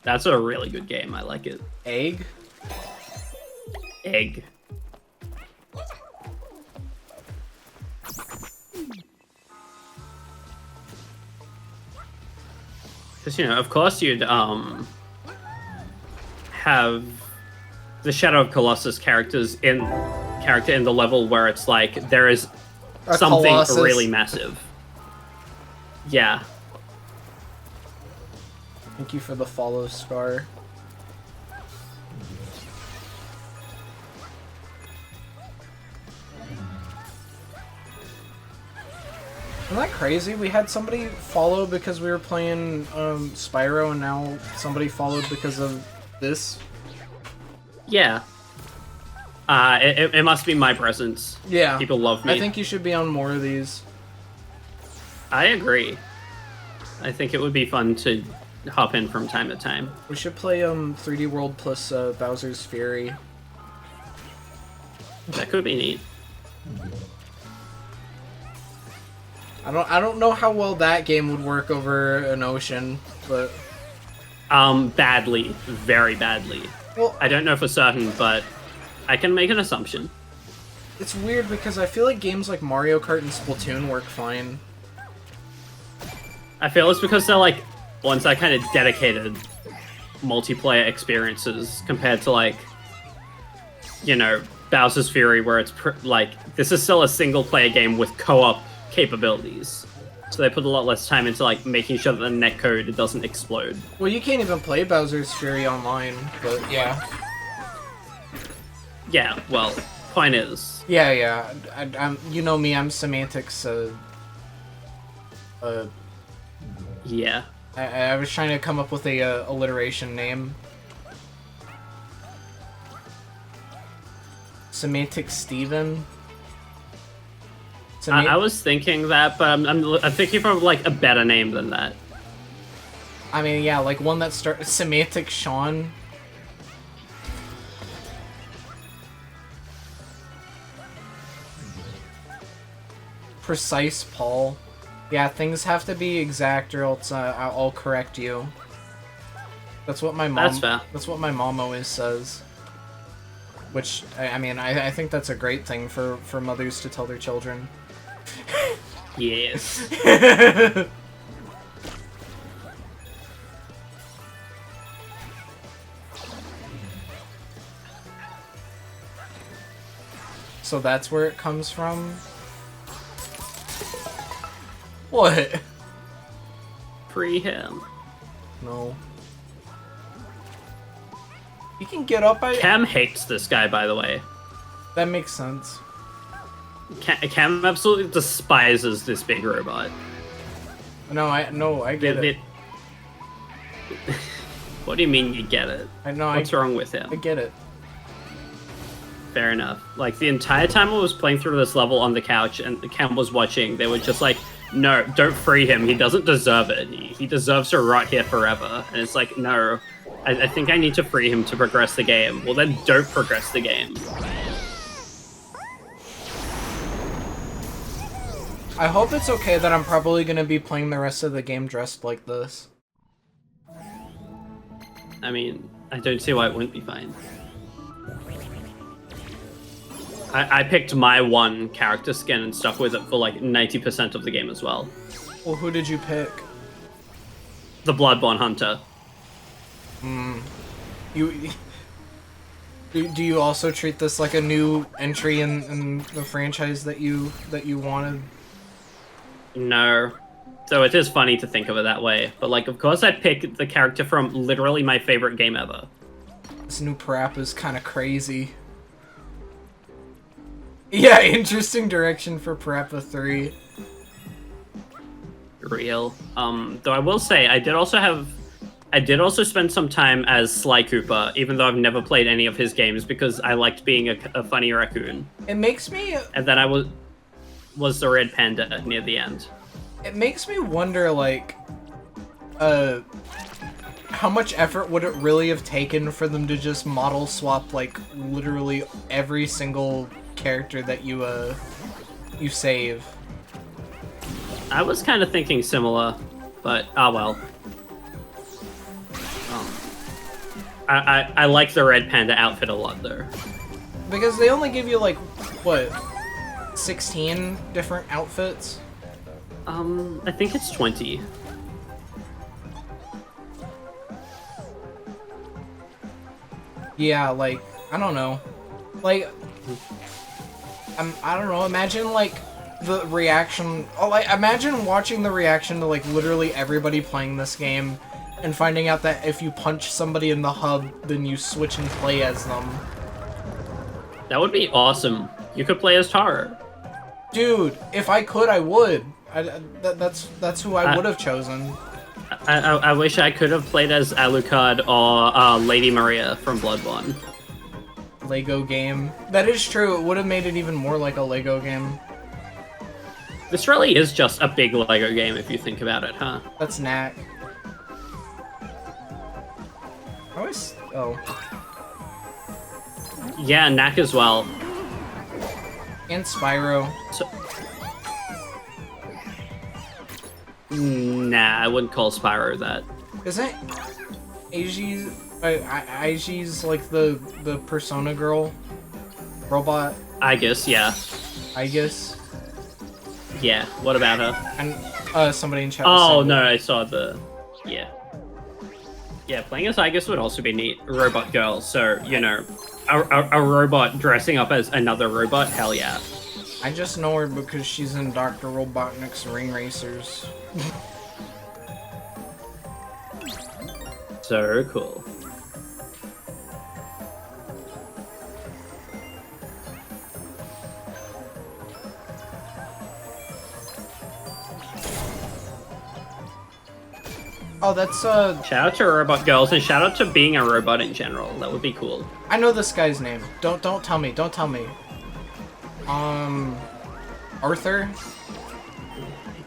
Speaker 2: That's a really good game, I like it.
Speaker 1: Egg?
Speaker 2: Egg. Because, you know, of course you'd, have the Shadow of Colossus character in the level where it's like, there is something
Speaker 1: Colossus.
Speaker 2: really massive. Yeah.
Speaker 1: Thank you for the follow, Scar. Isn't that crazy? We had somebody follow because we were playing Spyro, and now somebody followed because of this.
Speaker 2: Yeah. It must be my presence.
Speaker 1: Yeah.
Speaker 2: People love me.
Speaker 1: I think you should be on more of these.
Speaker 2: I agree. I think it would be fun to hop in from time to time.
Speaker 1: We should play 3D World plus Bowser's Fury.
Speaker 2: That could be neat.
Speaker 1: I don't know how well that game would work over an ocean, but
Speaker 2: Badly, very badly.
Speaker 1: well,
Speaker 2: I don't know for certain, but I can make an assumption.
Speaker 1: it's weird because I feel like games like Mario Kart and Splatoon work fine.
Speaker 2: I feel it's because they're like ones that kind of dedicated multiplayer experiences compared to like, you know, Bowser's Fury, where it's like this is still a single player game with co-op capabilities. So they put a lot less time into like making sure that the netcode doesn't explode.
Speaker 1: Well, you can't even play Bowser's Fury online, but yeah.
Speaker 2: Yeah, well, point is.
Speaker 1: Yeah. I'm you know me, I'm semantics.
Speaker 2: Yeah.
Speaker 1: I was trying to come up with a alliteration name. Semantic Steven.
Speaker 2: I was thinking that, but I'm thinking of like a better name than that.
Speaker 1: I mean, yeah, like one that starts Semantic Sean. Precise Paul. Yeah, things have to be exact, or else I'll correct you. That's what my mom.
Speaker 2: That's fair.
Speaker 1: That's what my mom always says. Which I mean, I think that's a great thing for mothers to tell their children.
Speaker 2: Yes.
Speaker 1: So that's where it comes from? What?
Speaker 2: Free him.
Speaker 1: No. You can get up by...
Speaker 2: Cam hates this guy, by the way.
Speaker 1: That makes sense.
Speaker 2: Cam absolutely despises this big robot.
Speaker 1: No, I get it.
Speaker 2: What do you mean you get it? What's wrong with him?
Speaker 1: I get it.
Speaker 2: Fair enough. Like, the entire time I was playing through this level on the couch and Cam was watching, they were just like, no, don't free him. He doesn't deserve it. He deserves to rot here forever. And it's like, no, I think I need to free him to progress the game. Well, then don't progress the game.
Speaker 1: I hope it's okay that I'm probably going to be playing the rest of the game dressed like this.
Speaker 2: I mean, I don't see why it wouldn't be fine. I picked my one character skin and stuff with it for like 90% of the game as well.
Speaker 1: Well, who did you pick?
Speaker 2: The Bloodborne Hunter.
Speaker 1: Do you also treat this like a new entry in the franchise that you wanted?
Speaker 2: No. So it is funny to think of it that way. But like, of course I picked the character from literally my favorite game ever.
Speaker 1: This new Parappa is kind of crazy. Yeah, interesting direction for Parappa 3.
Speaker 2: Real. Though I will say, I did also spend some time as Sly Cooper, even though I've never played any of his games because I liked being a funny raccoon.
Speaker 1: It makes me...
Speaker 2: And then I was the red panda near the end.
Speaker 1: It makes me wonder, like, how much effort would it really have taken for them to just model swap, like, literally every single character that you save?
Speaker 2: I was kind of thinking similar, but well. I like the red panda outfit a lot though.
Speaker 1: Because they only give you like what, 16 different outfits?
Speaker 2: I think it's 20.
Speaker 1: Yeah, like, I don't know. Like, I don't know, imagine like the reaction, imagine watching the reaction to like literally everybody playing this game and finding out that if you punch somebody in the hub, then you switch and play as them.
Speaker 2: That would be awesome. You could play as Tara.
Speaker 1: Dude, if I could, I would. That's who I would have chosen.
Speaker 2: I wish I could have played as Alucard or Lady Maria from Bloodborne.
Speaker 1: Lego game. That is true. It would have made it even more like a Lego game.
Speaker 2: This really is just a big Lego game if you think about it, huh?
Speaker 1: That's Knack. Oh.
Speaker 2: Yeah, Knack as well.
Speaker 1: And Spyro.
Speaker 2: So, nah, I wouldn't call Spyro that.
Speaker 1: Isn't Aigi's like the Persona girl? Robot?
Speaker 2: I guess, yeah.
Speaker 1: I guess.
Speaker 2: Yeah, what about her?
Speaker 1: And somebody in chat.
Speaker 2: Oh, no, I saw the... Yeah. Yeah, playing as Aegis would also be neat. Robot girl, so, you know, a robot dressing up as another robot, hell yeah.
Speaker 1: I just know her because she's in Dr. Robotnik's Ring Racers.
Speaker 2: So cool.
Speaker 1: Oh, that's
Speaker 2: Shout out to robot girls and shout out to being a robot in general. That would be cool.
Speaker 1: I know this guy's name. Don't tell me. Don't tell me. Arthur?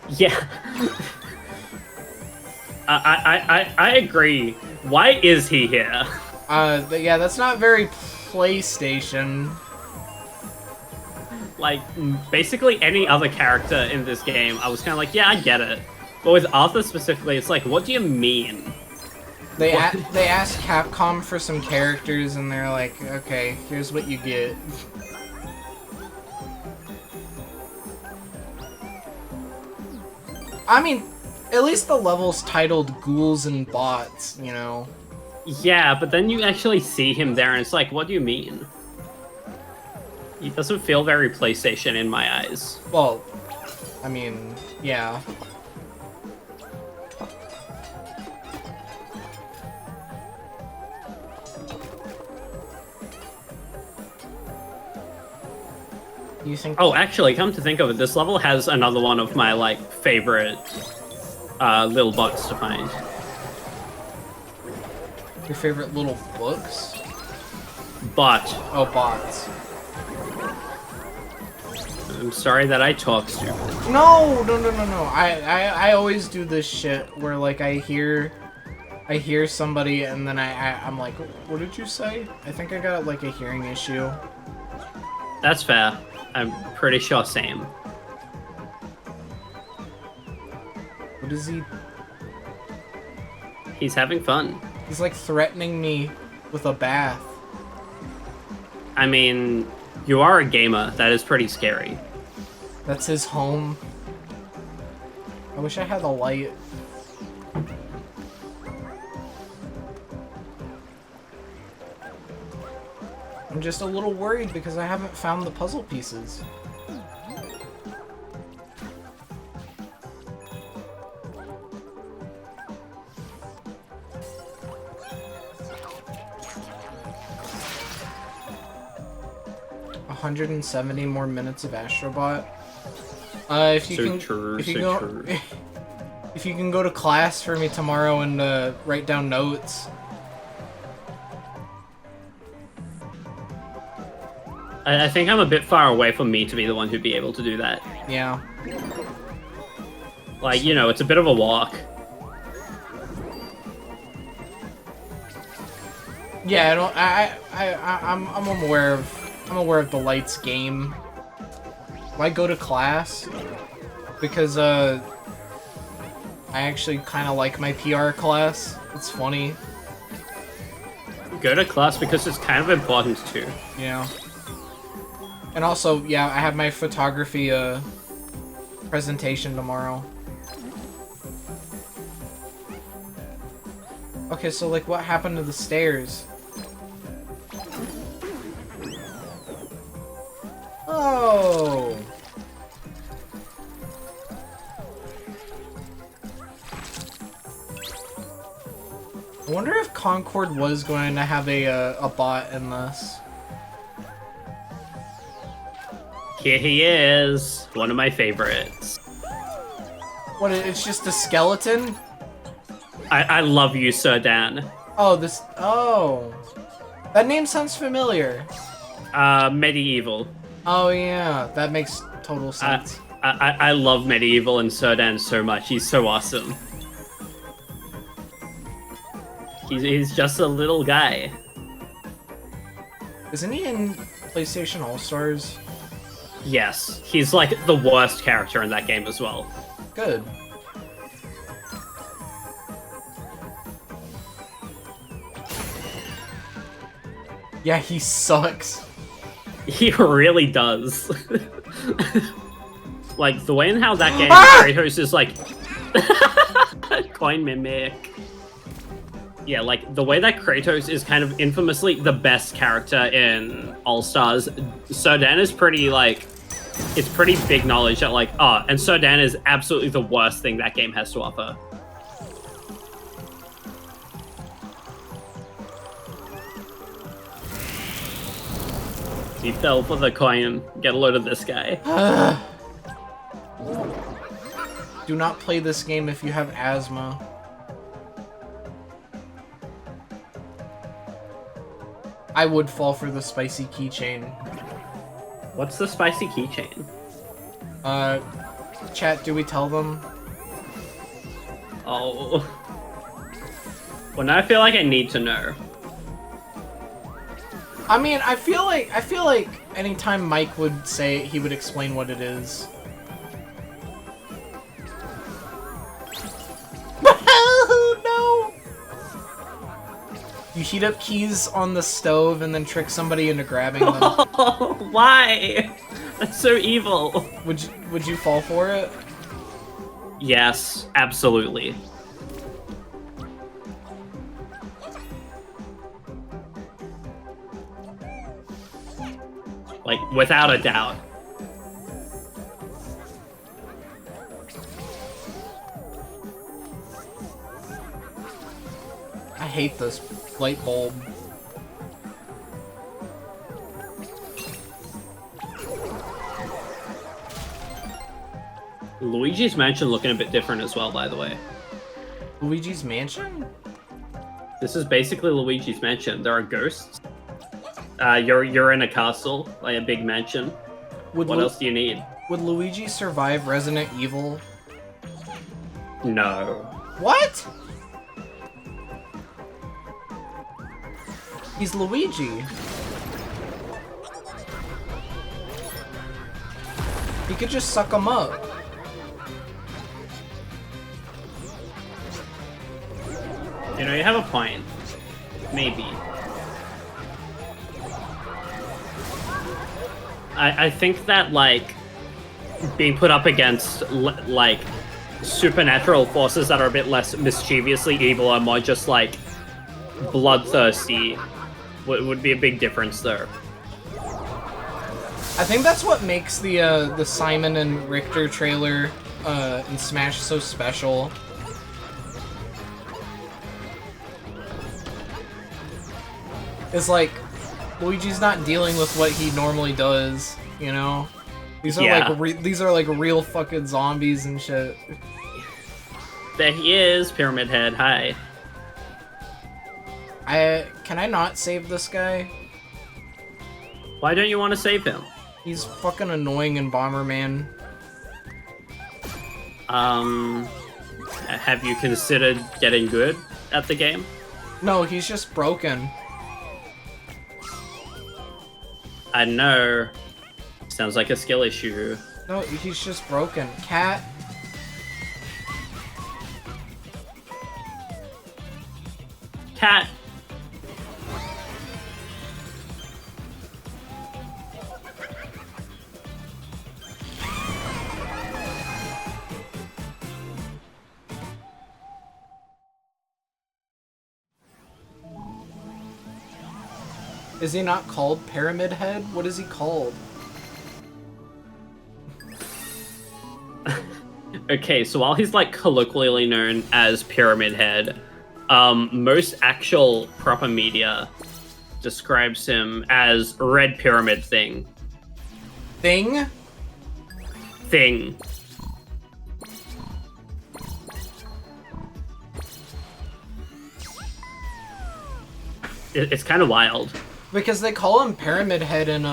Speaker 2: Yeah. I agree. Why is he here?
Speaker 1: Yeah, that's not very PlayStation.
Speaker 2: Like, basically any other character in this game, I was kind of like, yeah, I get it. But with Arthur specifically, it's like, what do you mean?
Speaker 1: They asked Capcom for some characters, and they're like, okay, here's what you get. I mean, at least the level's titled Ghouls and Bots, you know?
Speaker 2: Yeah, but then you actually see him there, and it's like, what do you mean? He doesn't feel very PlayStation in my eyes.
Speaker 1: Well, I mean, yeah. You think?
Speaker 2: Oh, actually, come to think of it, this level has another one of my, like, favorite little bots to find.
Speaker 1: Your favorite little books?
Speaker 2: Bot.
Speaker 1: Oh, bots.
Speaker 2: I'm sorry that I talk stupid.
Speaker 1: No. I always do this shit where, like, I hear somebody and then I'm like, what did you say? I think I got, like, a hearing issue.
Speaker 2: That's fair. I'm pretty sure same.
Speaker 1: What is he?
Speaker 2: He's having fun.
Speaker 1: He's like threatening me with a bath.
Speaker 2: I mean, you are a gamer. That is pretty scary.
Speaker 1: That's his home. I wish I had a light. I'm just a little worried because I haven't found the puzzle pieces. $170 more minutes of Astro Bot. If you can go to class for me tomorrow and write down notes.
Speaker 2: I think I'm a bit far away from me to be the one who'd be able to do that.
Speaker 1: Yeah.
Speaker 2: Like, you know, it's a bit of a walk.
Speaker 1: Yeah, I'm aware of the lights game. I go to class because I actually kind of like my PR class. It's funny.
Speaker 2: Go to class because it's kind of important too.
Speaker 1: Yeah. And also, yeah, I have my photography presentation tomorrow. Okay, so like what happened to the stairs? Oh. I wonder if Concord was going to have a bot in this.
Speaker 2: Here he is, one of my favorites.
Speaker 1: What, it's just a skeleton?
Speaker 2: I love you, Sir Dan.
Speaker 1: Oh, this. Oh, that name sounds familiar.
Speaker 2: Medieval.
Speaker 1: Oh yeah, that makes total sense.
Speaker 2: I love Medieval and Sodan so much. He's so awesome. He's just a little guy.
Speaker 1: Isn't he in PlayStation All-Stars?
Speaker 2: Yes, he's like the worst character in that game as well.
Speaker 1: Good. Yeah, he sucks.
Speaker 2: He really does. Like, the way in how that game Kratos is like... Coin mimic. Yeah, like, the way that Kratos is kind of infamously the best character in All-Stars, Sodan is pretty, like... It's pretty big knowledge that, like, and Sodan is absolutely the worst thing that game has to offer. He fell for the coin. Get a load of this guy.
Speaker 1: Do not play this game if you have asthma. I would fall for the spicy keychain.
Speaker 2: What's the spicy keychain?
Speaker 1: Chat, do we tell them?
Speaker 2: Oh. Well, now I feel like I need to know.
Speaker 1: I mean, I feel like anytime Mike would say it, he would explain what it is. No! You heat up keys on the stove and then trick somebody into grabbing them.
Speaker 2: Why? That's so evil.
Speaker 1: Would you fall for it?
Speaker 2: Yes, absolutely. Like, without a doubt.
Speaker 1: I hate this light bulb.
Speaker 2: Luigi's Mansion looking a bit different as well, by the way.
Speaker 1: Luigi's Mansion?
Speaker 2: This is basically Luigi's Mansion. There are ghosts. You're in a castle, like a big mansion. What else do you need?
Speaker 1: Would Luigi survive Resident Evil?
Speaker 2: No.
Speaker 1: What? He's Luigi. He could just suck him up.
Speaker 2: You know, you have a point. Maybe. I think that, like, being put up against, like, supernatural forces that are a bit less mischievously evil and more just, like, bloodthirsty would be a big difference there.
Speaker 1: I think that's what makes the Simon and Richter trailer in Smash so special. It's like, Luigi's not dealing with what he normally does, you know? These are these are like real fucking zombies and shit.
Speaker 2: There he is, Pyramid Head. Hi.
Speaker 1: Can I not save this guy?
Speaker 2: Why don't you want to save him?
Speaker 1: He's fucking annoying in Bomberman.
Speaker 2: Have you considered getting good at the game?
Speaker 1: No, he's just broken.
Speaker 2: I know. Sounds like a skill issue.
Speaker 1: No, he's just broken. Cat.
Speaker 2: Cat.
Speaker 1: Is he not called Pyramid Head? What is he called?
Speaker 2: Okay, so while he's like colloquially known as Pyramid Head, most actual proper media describes him as Red Pyramid Thing.
Speaker 1: Thing?
Speaker 2: Thing. it's kind of wild.
Speaker 1: Because they call him Pyramid Head in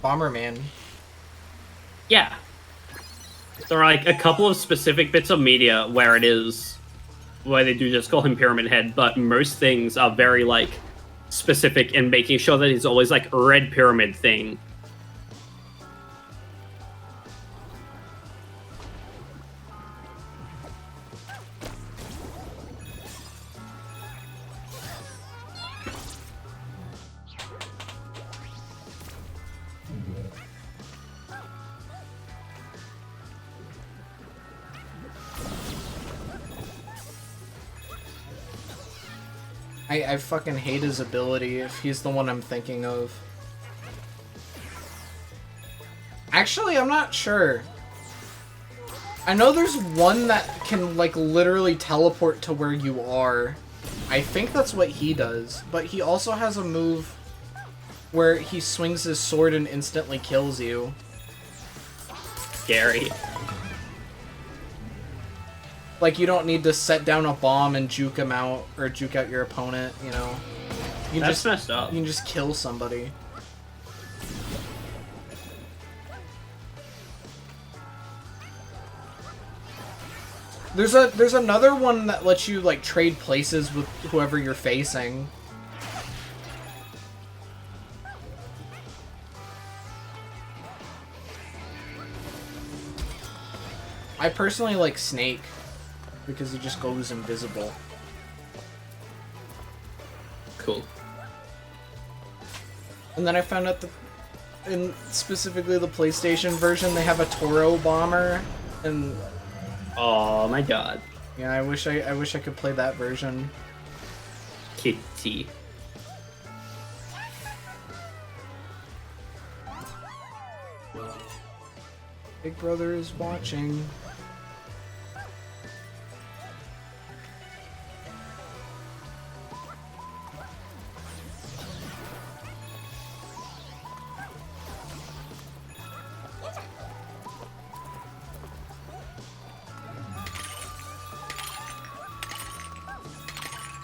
Speaker 1: Bomberman.
Speaker 2: Yeah. There are like a couple of specific bits of media where they do just call him Pyramid Head, but most things are very like specific in making sure that he's always like a red pyramid thing.
Speaker 1: I fucking hate his ability if he's the one I'm thinking of. Actually, I'm not sure. I know there's one that can, like, literally teleport to where you are. I think that's what he does. But he also has a move where he swings his sword and instantly kills you.
Speaker 2: Scary.
Speaker 1: Like, you don't need to set down a bomb and juke him out, or juke out your opponent, you know? You
Speaker 2: That's messed up.
Speaker 1: You can just kill somebody. There's another one that lets you, like, trade places with whoever you're facing. I personally like Snake, because he just goes invisible.
Speaker 2: Cool.
Speaker 1: And then I found out that in specifically the PlayStation version, they have a Toro bomber, and
Speaker 2: Oh my god.
Speaker 1: yeah, I wish I could play that version.
Speaker 2: Kitty.
Speaker 1: Big Brother is watching.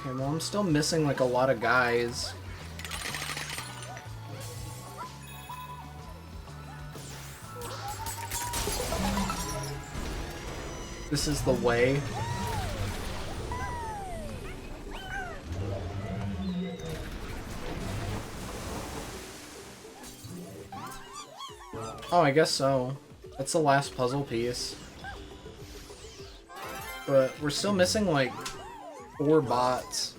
Speaker 1: Okay, well, I'm still missing, like, a lot of guys. This is the way. Oh, I guess so. That's the last puzzle piece. But we're still missing, like, 4 bots.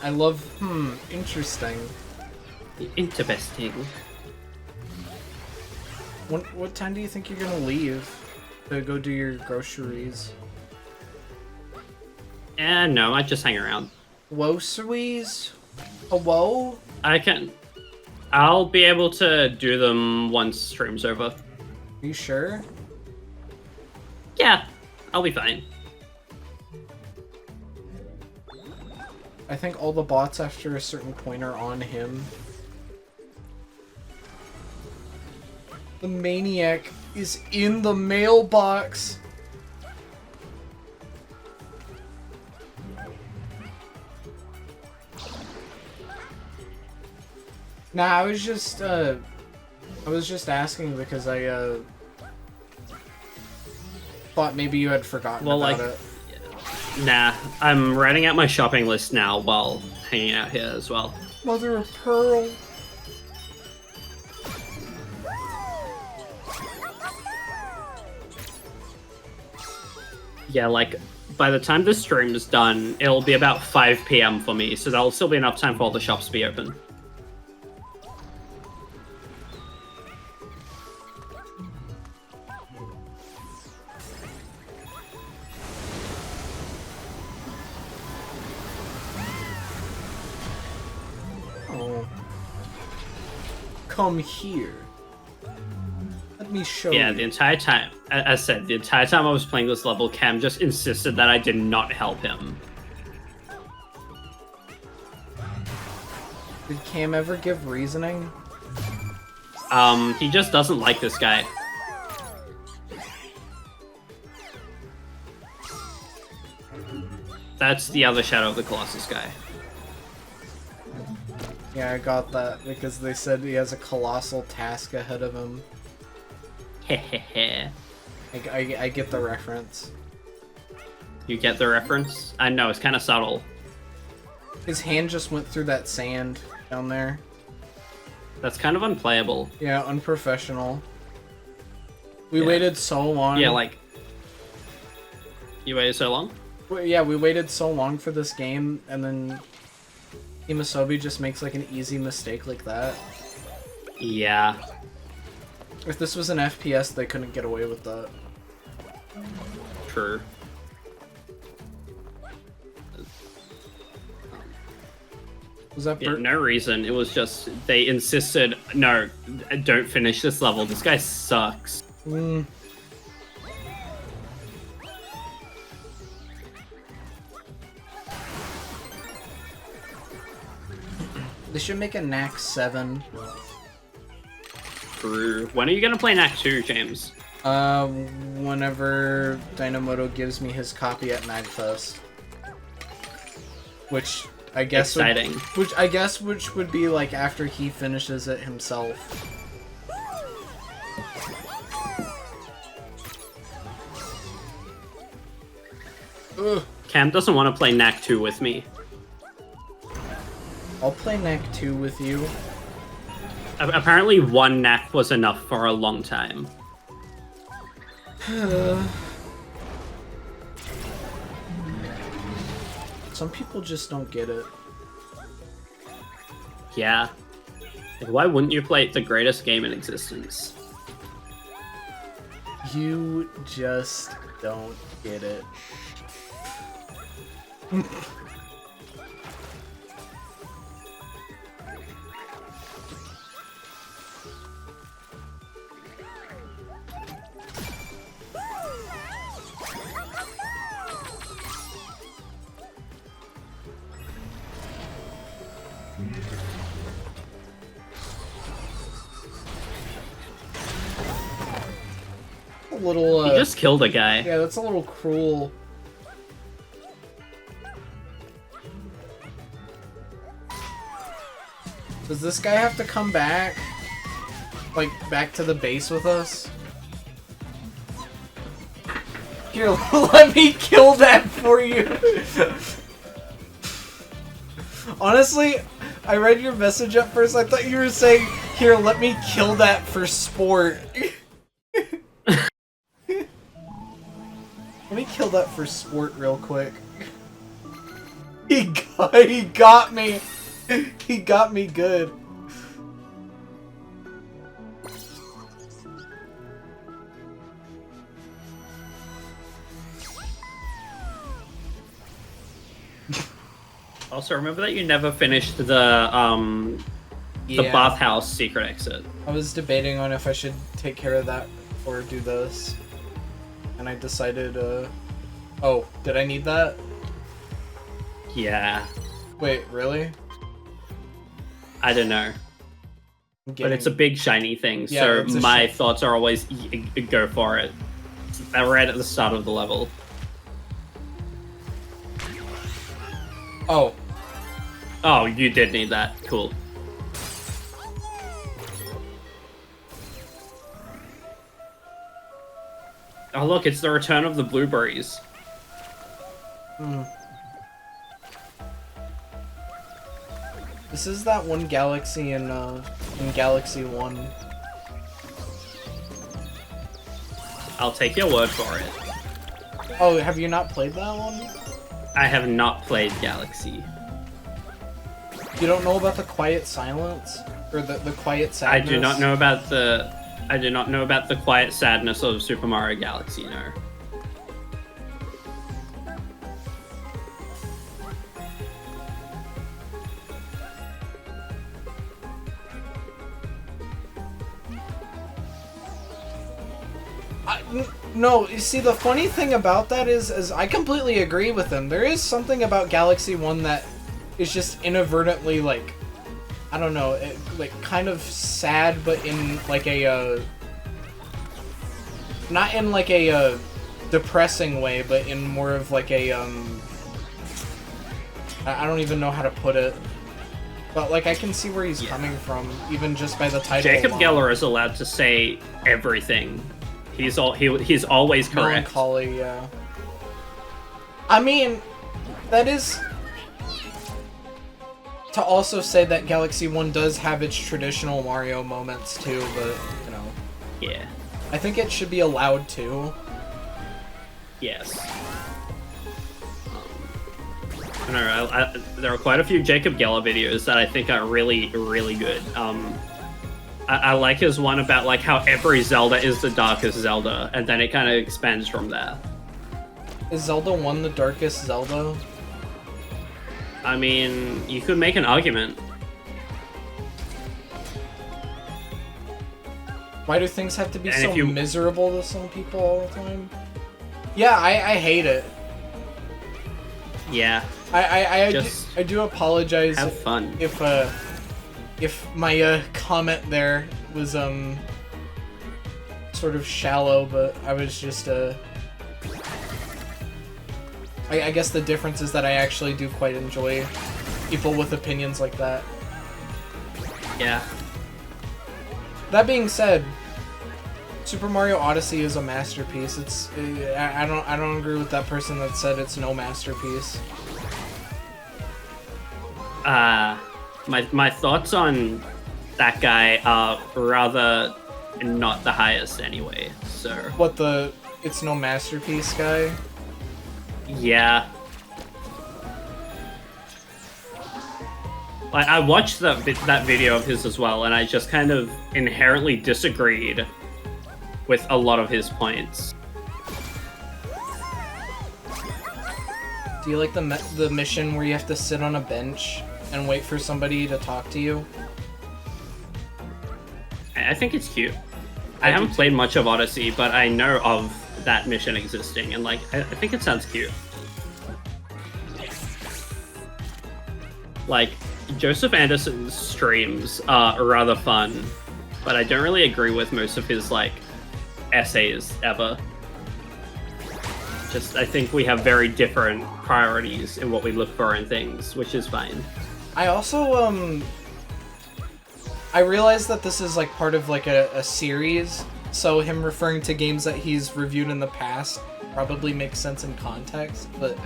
Speaker 1: I love, interesting.
Speaker 2: Interesting.
Speaker 1: What time do you think you're gonna leave to go do your groceries?
Speaker 2: No, I just hang around.
Speaker 1: Groceries? A whoa?
Speaker 2: I'll be able to do them once stream's over.
Speaker 1: Are you sure?
Speaker 2: Yeah, I'll be fine.
Speaker 1: I think all the bots after a certain point are on him. The maniac is in the mailbox. Nah, I was just asking because I thought maybe you had forgotten about it.
Speaker 2: Nah, I'm writing out my shopping list now while hanging out here as well.
Speaker 1: Mother of Pearl.
Speaker 2: Yeah, like, by the time this stream is done, it'll be about 5 PM for me, so that'll still be enough time for all the shops to be open.
Speaker 1: Come here. Let me show
Speaker 2: Yeah,
Speaker 1: you.
Speaker 2: the entire time, as I said, the entire time I was playing this level, Cam just insisted that I did not help him.
Speaker 1: Did Cam ever give reasoning?
Speaker 2: He just doesn't like this guy. That's the other Shadow of the Colossus guy.
Speaker 1: Yeah, I got that because they said he has a colossal task ahead of him.
Speaker 2: Hehehe.
Speaker 1: I get the reference.
Speaker 2: You get the reference? I know, it's kind of subtle.
Speaker 1: His hand just went through that sand down there.
Speaker 2: That's kind of unplayable.
Speaker 1: Yeah, unprofessional. We
Speaker 2: Yeah.
Speaker 1: waited so long.
Speaker 2: Yeah, like... You waited so long?
Speaker 1: Yeah, we waited so long for this game, and then Imasobi just makes like an easy mistake like that.
Speaker 2: Yeah.
Speaker 1: If this was an FPS, they couldn't get away with that.
Speaker 2: True.
Speaker 1: Was that
Speaker 2: Yeah, no reason. It was just, they insisted, no, don't finish this level. This guy sucks.
Speaker 1: Mm. They should make a Knack 7.
Speaker 2: True. When are you gonna play Knack 2, James?
Speaker 1: Whenever Dynamoto gives me his copy at Magfest. Which I guess
Speaker 2: Exciting.
Speaker 1: which would be like after he finishes it himself. Ugh.
Speaker 2: Cam doesn't want to play Knack 2 with me.
Speaker 1: I'll play Knack 2 with you.
Speaker 2: Apparently one Knack was enough for a long time.
Speaker 1: Some people just don't get it.
Speaker 2: Yeah. Like, why wouldn't you play the greatest game in existence?
Speaker 1: You just don't get it. A little,
Speaker 2: He just killed a guy.
Speaker 1: yeah, that's a little cruel. Does this guy have to come back? Like, back to the base with us? Here, let me kill that for you! Honestly, I read your message at first, I thought you were saying, here, let me kill that for sport. Let me kill that for sport real quick. He got me! He got me good.
Speaker 2: Also, remember that you never finished the bathhouse secret exit.
Speaker 1: I was debating on if I should take care of that or do this. And I decided, oh, did I need that?
Speaker 2: Yeah.
Speaker 1: Wait, really?
Speaker 2: I don't know. But it's a big shiny thing,
Speaker 1: Yeah,
Speaker 2: so my thoughts are always go for it. They're right at the start of the level.
Speaker 1: Oh.
Speaker 2: Oh, you did need that. Cool. Oh look, it's the return of the blueberries.
Speaker 1: Hmm. This is that one galaxy in Galaxy 1.
Speaker 2: I'll take your word for it.
Speaker 1: Oh, have you not played that one?
Speaker 2: I have not played Galaxy.
Speaker 1: You don't know about the Quiet Silence? Or the Quiet Sadness?
Speaker 2: I do not know about the quiet sadness of Super Mario Galaxy, no.
Speaker 1: No, you see, the funny thing about that is I completely agree with him. There is something about Galaxy 1 that is just inadvertently, like, I don't know, like, kind of sad, but in, like, a, not in, like, a, depressing way, but in more of, like, a, I don't even know how to put it. But, like, I can see where he's coming from, even just by the title
Speaker 2: Jacob
Speaker 1: alone.
Speaker 2: Geller is allowed to say everything. He's always correct.
Speaker 1: Melancholy, yeah. I mean, that is to also say that Galaxy 1 does have its traditional Mario moments too, but, you know.
Speaker 2: Yeah.
Speaker 1: I think it should be allowed to. Yes.
Speaker 2: I don't know, there are quite a few Jacob Geller videos that I think are really, really good. I like his one about like how every Zelda is the darkest Zelda, and then it kind of expands from there.
Speaker 1: Is Zelda 1 the darkest Zelda?
Speaker 2: I mean, you could make an argument.
Speaker 1: Why do things have to be
Speaker 2: And
Speaker 1: so miserable to some people all the time? Yeah, I hate it.
Speaker 2: Yeah.
Speaker 1: I do apologize.
Speaker 2: Have fun.
Speaker 1: If my comment there was sort of shallow, but I was just I guess the difference is that I actually do quite enjoy people with opinions like that.
Speaker 2: Yeah.
Speaker 1: That being said, Super Mario Odyssey is a masterpiece. It's I don't agree with that person that said it's no masterpiece.
Speaker 2: My thoughts on that guy are rather not the highest anyway, so...
Speaker 1: What, the it's no masterpiece guy?
Speaker 2: Yeah. Like, I watched that video of his as well, and I just kind of inherently disagreed with a lot of his points.
Speaker 1: Do you like the mission where you have to sit on a bench and wait for somebody to talk to you?
Speaker 2: I think it's cute. I haven't played much of Odyssey, but I know of that mission existing, and like, I think it sounds cute. Like, Joseph Anderson's streams are rather fun, but I don't really agree with most of his, like, essays ever. Just, I think we have very different priorities in what we look for in things, which is fine.
Speaker 1: I also, I realize that this is, like, part of, like, a series, so him referring to games that he's reviewed in the past probably makes sense in context, but...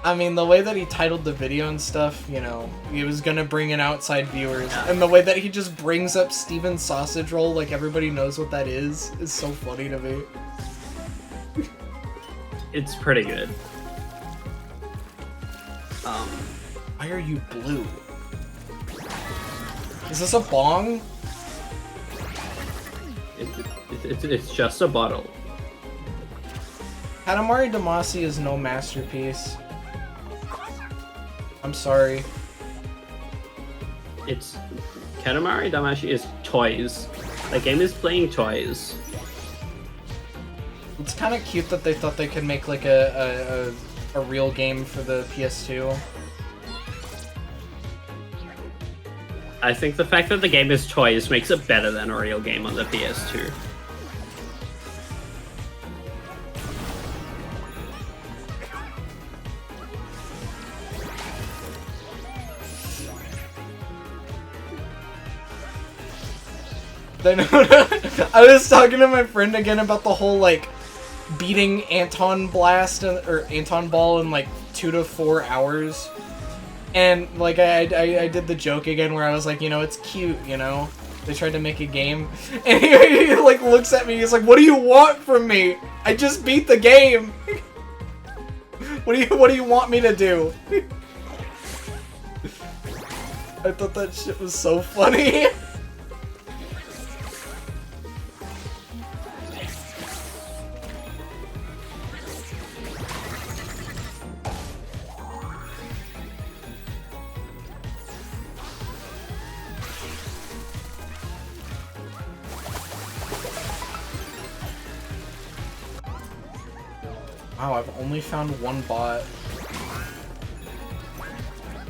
Speaker 1: I mean, the way that he titled the video and stuff, you know, he was gonna bring in outside viewers, and the way that he just brings up Steven's sausage roll like everybody knows what that is so funny to me.
Speaker 2: It's pretty good.
Speaker 1: Why are you blue? Is this a bong?
Speaker 2: It's just a bottle.
Speaker 1: Katamari Damacy is no masterpiece. I'm sorry.
Speaker 2: It's... Katamari Damacy is toys. The game is playing toys.
Speaker 1: It's kind of cute that they thought they could make like a real game for the PS2.
Speaker 2: I think the fact that the game is toys makes it better than a real game on the PS2.
Speaker 1: I was talking to my friend again about the whole, like, beating Anton Blast, or Anton Ball in, like, 2 to 4 hours. And, like, I did the joke again where I was like, you know, it's cute, you know? They tried to make a game. And he like, looks at me, he's like, what do you want from me? I just beat the game! What do you want me to do? I thought that shit was so funny. Wow, I've only found one bot.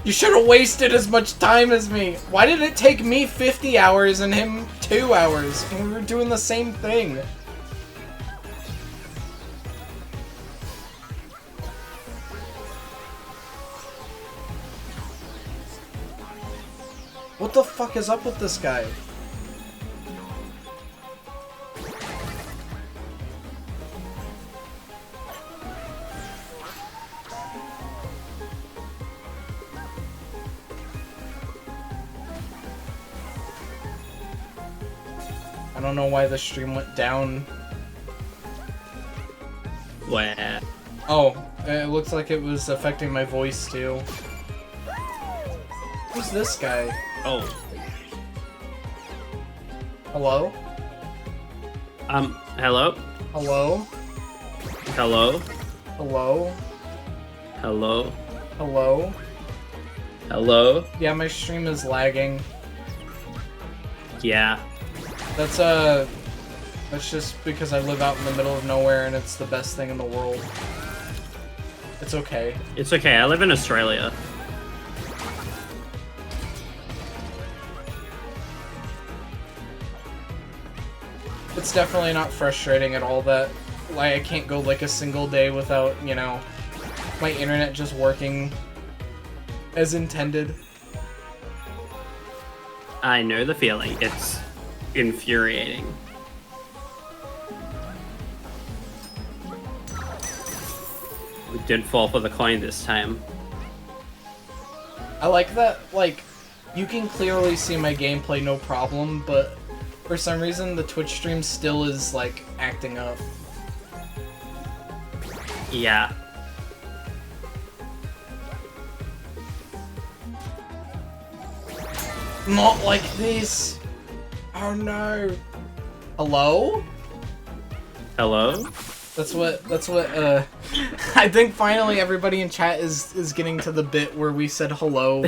Speaker 1: You should have wasted as much time as me! Why did it take me 50 hours and him 2 hours? And we were doing the same thing. What the fuck is up with this guy? I don't know why the stream went down.
Speaker 2: Where?
Speaker 1: Oh, it looks like it was affecting my voice too. Who's this guy?
Speaker 2: Oh.
Speaker 1: Hello?
Speaker 2: Hello?
Speaker 1: Hello?
Speaker 2: Hello?
Speaker 1: Hello?
Speaker 2: Hello?
Speaker 1: Hello?
Speaker 2: Hello?
Speaker 1: Yeah, my stream is lagging.
Speaker 2: Yeah.
Speaker 1: That's just because I live out in the middle of nowhere and it's the best thing in the world. It's okay.
Speaker 2: It's okay, I live in Australia.
Speaker 1: It's definitely not frustrating at all that, like, I can't go like a single day without, you know, my internet just working as intended.
Speaker 2: I know the feeling. It's infuriating. We did fall for the coin this time.
Speaker 1: I like that, like, you can clearly see my gameplay no problem, but for some reason the Twitch stream still is, like, acting up.
Speaker 2: Yeah.
Speaker 1: Not like this! Oh no! Hello?
Speaker 2: Hello?
Speaker 1: That's what, I think finally everybody in chat is getting to the bit where we said hello.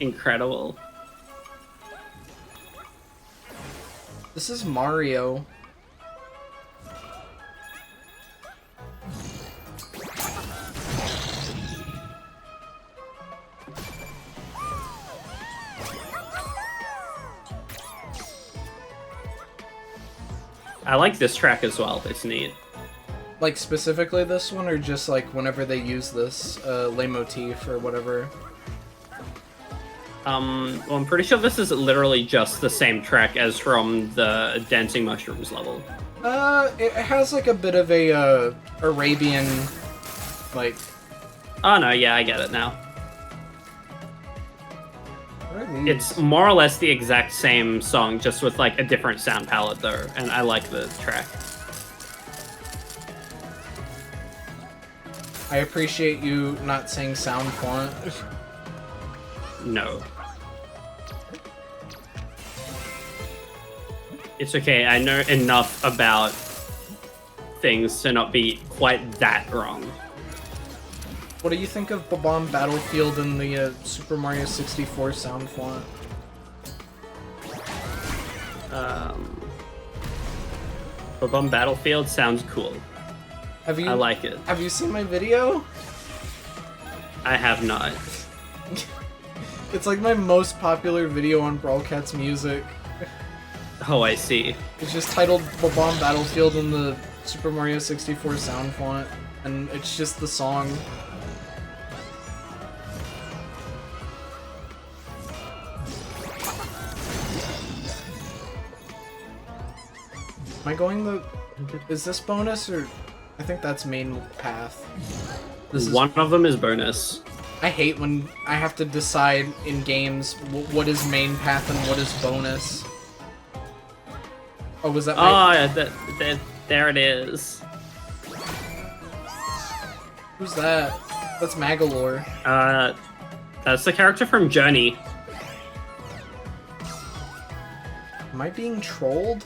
Speaker 2: Incredible.
Speaker 1: This is Mario.
Speaker 2: I like this track as well, it's neat.
Speaker 1: Like, specifically this one, or just, like, whenever they use this, leitmotif or whatever?
Speaker 2: Well, I'm pretty sure this is literally just the same track as from the Dancing Mushrooms level.
Speaker 1: It has, like, a bit of a, Arabian, like...
Speaker 2: Oh no, yeah, I get it now.
Speaker 1: What are these?
Speaker 2: It's more or less the exact same song, just with, like, a different sound palette, though, and I like the track.
Speaker 1: I appreciate you not saying sound font.
Speaker 2: No. It's okay, I know enough about things to not be quite that wrong.
Speaker 1: What do you think of Bob-omb Battlefield and the Super Mario 64 sound font?
Speaker 2: Bob-omb Battlefield sounds cool.
Speaker 1: Have you?
Speaker 2: I like it.
Speaker 1: Have you seen my video?
Speaker 2: I have not.
Speaker 1: It's like my most popular video on Brawlcats music.
Speaker 2: Oh, I see.
Speaker 1: It's just titled Bob-omb Battlefield in the Super Mario 64 sound font, and it's just the song. Am I going the... Is this bonus, or... I think that's main path. This is...
Speaker 2: One of them is bonus.
Speaker 1: I hate when I have to decide in games what is main path and what is bonus. Oh, was that my...
Speaker 2: Oh, there it is.
Speaker 1: Who's that? That's Magalore.
Speaker 2: That's the character from Journey.
Speaker 1: Am I being trolled?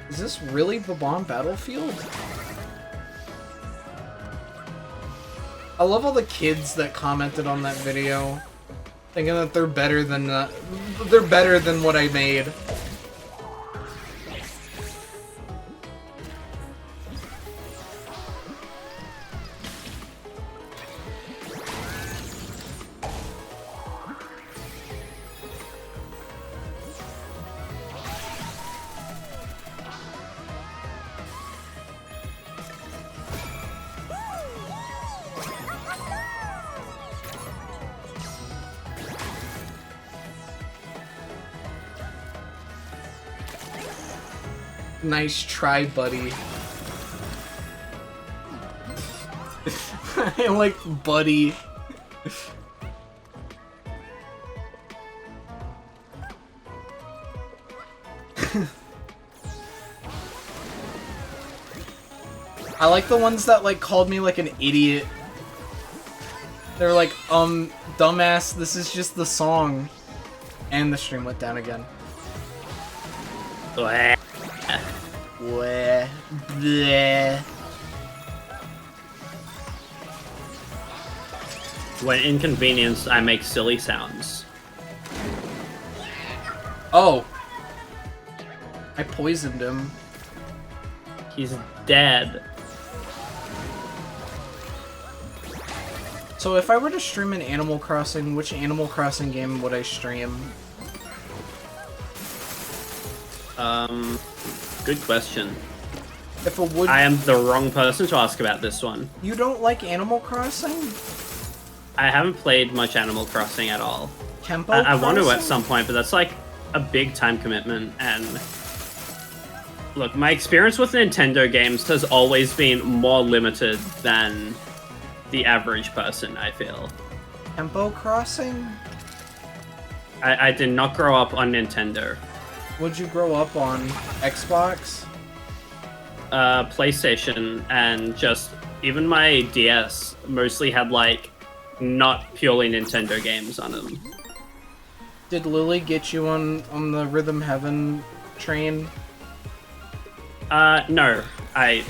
Speaker 1: Is this really Bob-omb Battlefield? I love all the kids that commented on that video, thinking that they're better than what I made. Nice try, buddy. I like buddy. I like the ones that like called me like an idiot. They're like, dumbass, this is just the song. And the stream went down again.
Speaker 2: Bleh.
Speaker 1: Bleh. Bleh.
Speaker 2: When inconvenienced, I make silly sounds.
Speaker 1: Oh. I poisoned him.
Speaker 2: He's dead.
Speaker 1: So if I were to stream an Animal Crossing, which Animal Crossing game would I stream?
Speaker 2: Good question.
Speaker 1: If a wood...
Speaker 2: I am the wrong person to ask about this one.
Speaker 1: You don't like Animal Crossing?
Speaker 2: I haven't played much Animal Crossing at all.
Speaker 1: Kempo
Speaker 2: I want to at
Speaker 1: Crossing?
Speaker 2: some point, but that's like a big time commitment, and... Look, my experience with Nintendo games has always been more limited than the average person, I feel.
Speaker 1: Kempo Crossing?
Speaker 2: I did not grow up on Nintendo.
Speaker 1: Would you grow up on Xbox?
Speaker 2: PlayStation, and just even my DS mostly had like not purely Nintendo games on them.
Speaker 1: Did Lily get you on the Rhythm Heaven train?
Speaker 2: No. I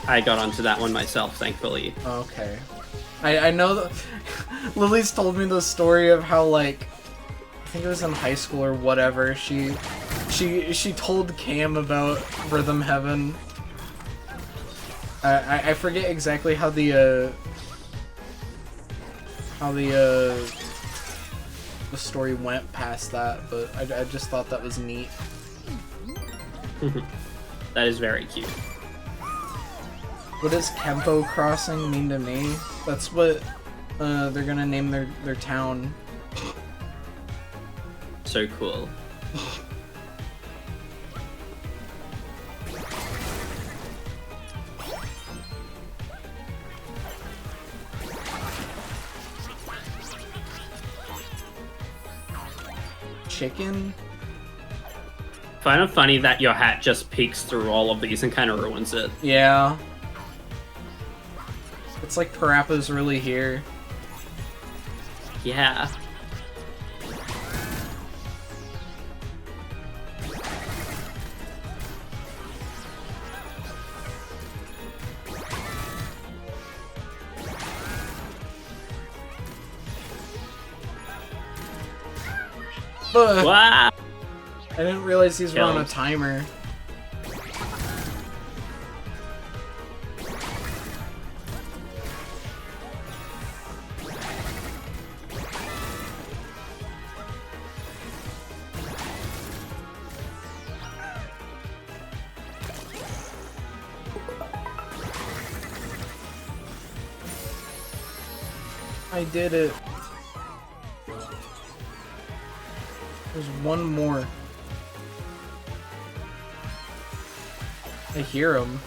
Speaker 2: got onto that one myself, thankfully.
Speaker 1: Okay. I know that Lily's told me the story of how, like, I think it was in high school or whatever, she told Cam about Rhythm Heaven. I forget exactly how the story went past that, but I just thought that was neat.
Speaker 2: That is very cute.
Speaker 1: What does Kempo Crossing mean to me? That's what they're gonna name their town.
Speaker 2: So cool.
Speaker 1: Chicken?
Speaker 2: Kind of funny that your hat just peeks through all of these and kind of ruins it.
Speaker 1: Yeah. It's like Parappa's really here.
Speaker 2: Yeah.
Speaker 1: Ugh.
Speaker 2: Wow.
Speaker 1: I didn't realize these were on a
Speaker 2: Killed.
Speaker 1: timer. I did it. There's one more. I hear him.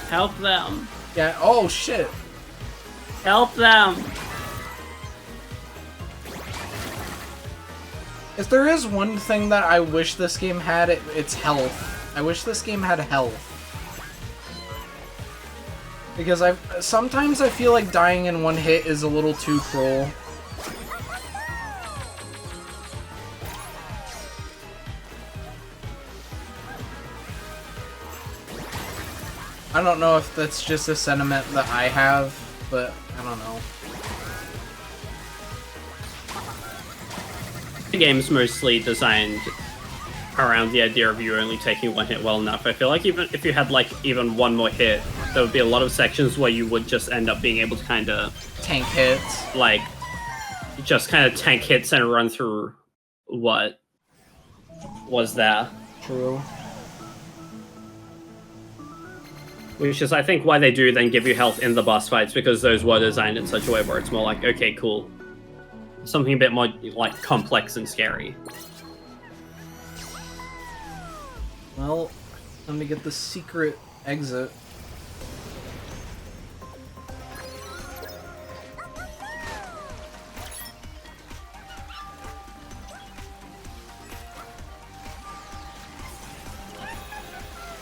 Speaker 2: Help them.
Speaker 1: Yeah, oh shit.
Speaker 2: Help them.
Speaker 1: If there is one thing that I wish this game had, it's health. I wish this game had health. Because sometimes I feel like dying in one hit is a little too cruel. I don't know if that's just a sentiment that I have, but I don't know.
Speaker 2: The game's mostly designed around the idea of you only taking one hit well enough. I feel like even if you had like even one more hit, there would be a lot of sections where you would just end up being able to kind of
Speaker 1: Tank hits.
Speaker 2: like just kind of tank hits and run through what was there.
Speaker 1: True.
Speaker 2: Which is, I think, why they do then give you health in the boss fights, because those were designed in such a way where it's more like, okay, cool. Something a bit more, like, complex and scary.
Speaker 1: Well, let me get the secret exit.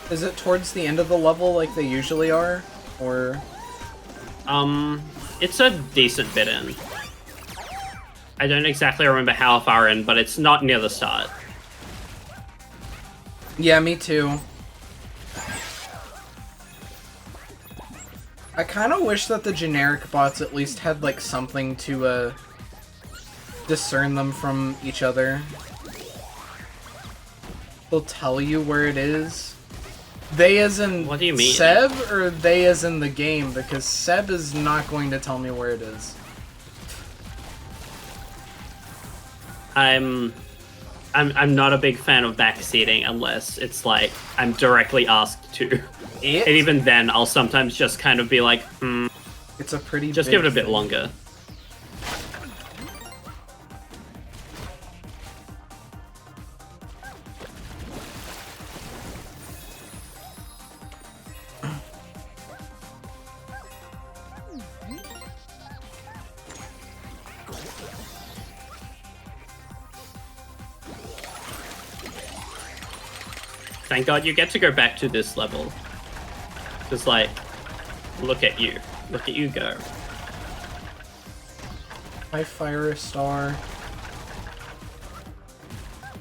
Speaker 1: Is it towards the end of the level like they usually are? Or...
Speaker 2: It's a decent bit in. I don't exactly remember how far in, but it's not near the start.
Speaker 1: Yeah, me too. I kind of wish that the generic bots at least had, like, something to, discern them from each other. They'll tell you where it is. They as in
Speaker 2: what do you mean?
Speaker 1: Seb, or they as in the game? Because Seb is not going to tell me where it is.
Speaker 2: I'm not a big fan of backseating unless it's like I'm directly asked to. And even then, I'll sometimes just kind of be like,
Speaker 1: It's a pretty
Speaker 2: just
Speaker 1: big
Speaker 2: give it a bit
Speaker 1: thing.
Speaker 2: longer. Thank God you get to go back to this level. Just like, look at you. Look at you go.
Speaker 1: Hi, Fire Star.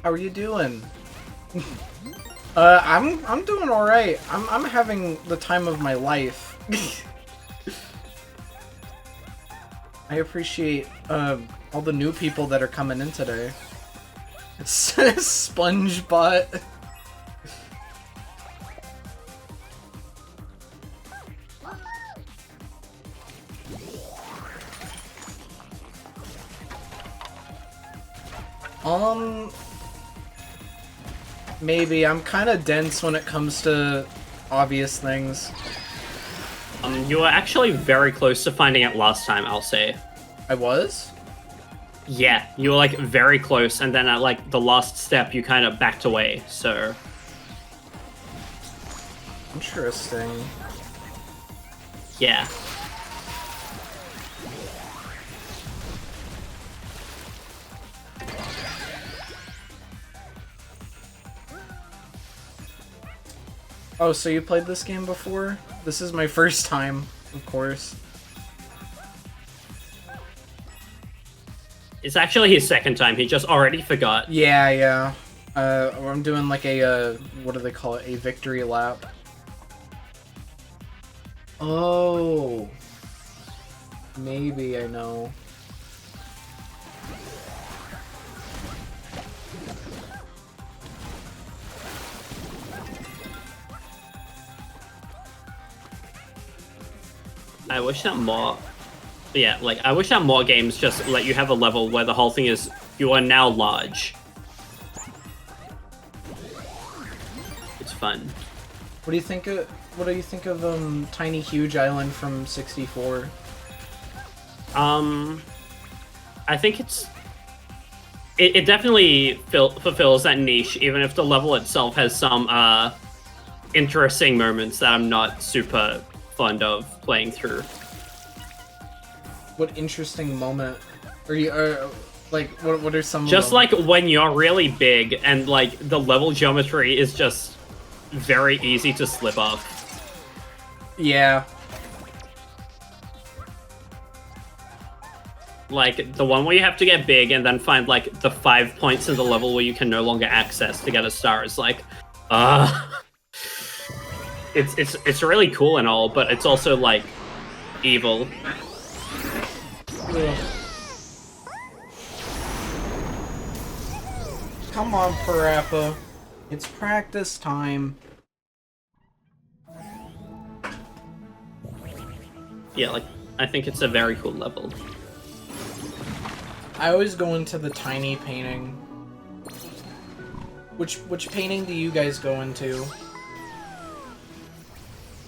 Speaker 1: How are you doing? I'm doing all right. I'm having the time of my life. I appreciate all the new people that are coming in today. Sponge bot. Maybe. I'm kind of dense when it comes to obvious things.
Speaker 2: You were actually very close to finding it last time, I'll say.
Speaker 1: I was?
Speaker 2: Yeah, you were like very close, and then at like the last step, you kind of backed away, so...
Speaker 1: Interesting.
Speaker 2: Yeah.
Speaker 1: Oh, so you played this game before? This is my first time, of course.
Speaker 2: It's actually his second time, he just already forgot.
Speaker 1: Yeah, yeah. I'm doing like a, what do they call it? A victory lap. Oh. Maybe I know.
Speaker 2: I wish that more... Yeah, like, I wish that more games just let you have a level where the whole thing is, you are now large. It's fun.
Speaker 1: What do you think of Tiny Huge Island from 64?
Speaker 2: I think it definitely fulfills that niche, even if the level itself has some interesting moments that I'm not super fond of playing through.
Speaker 1: What interesting moment? Like, what are some
Speaker 2: Just
Speaker 1: of them?
Speaker 2: like when you're really big and like the level geometry is just very easy to slip off.
Speaker 1: Yeah.
Speaker 2: Like the one where you have to get big and then find like the 5 points in the level where you can no longer access to get a star is like, it's really cool and all, but it's also like evil.
Speaker 1: Ugh. Come on, Parappa. It's practice time.
Speaker 2: Yeah, like I think it's a very cool level.
Speaker 1: I always go into the tiny painting. Which painting do you guys go into?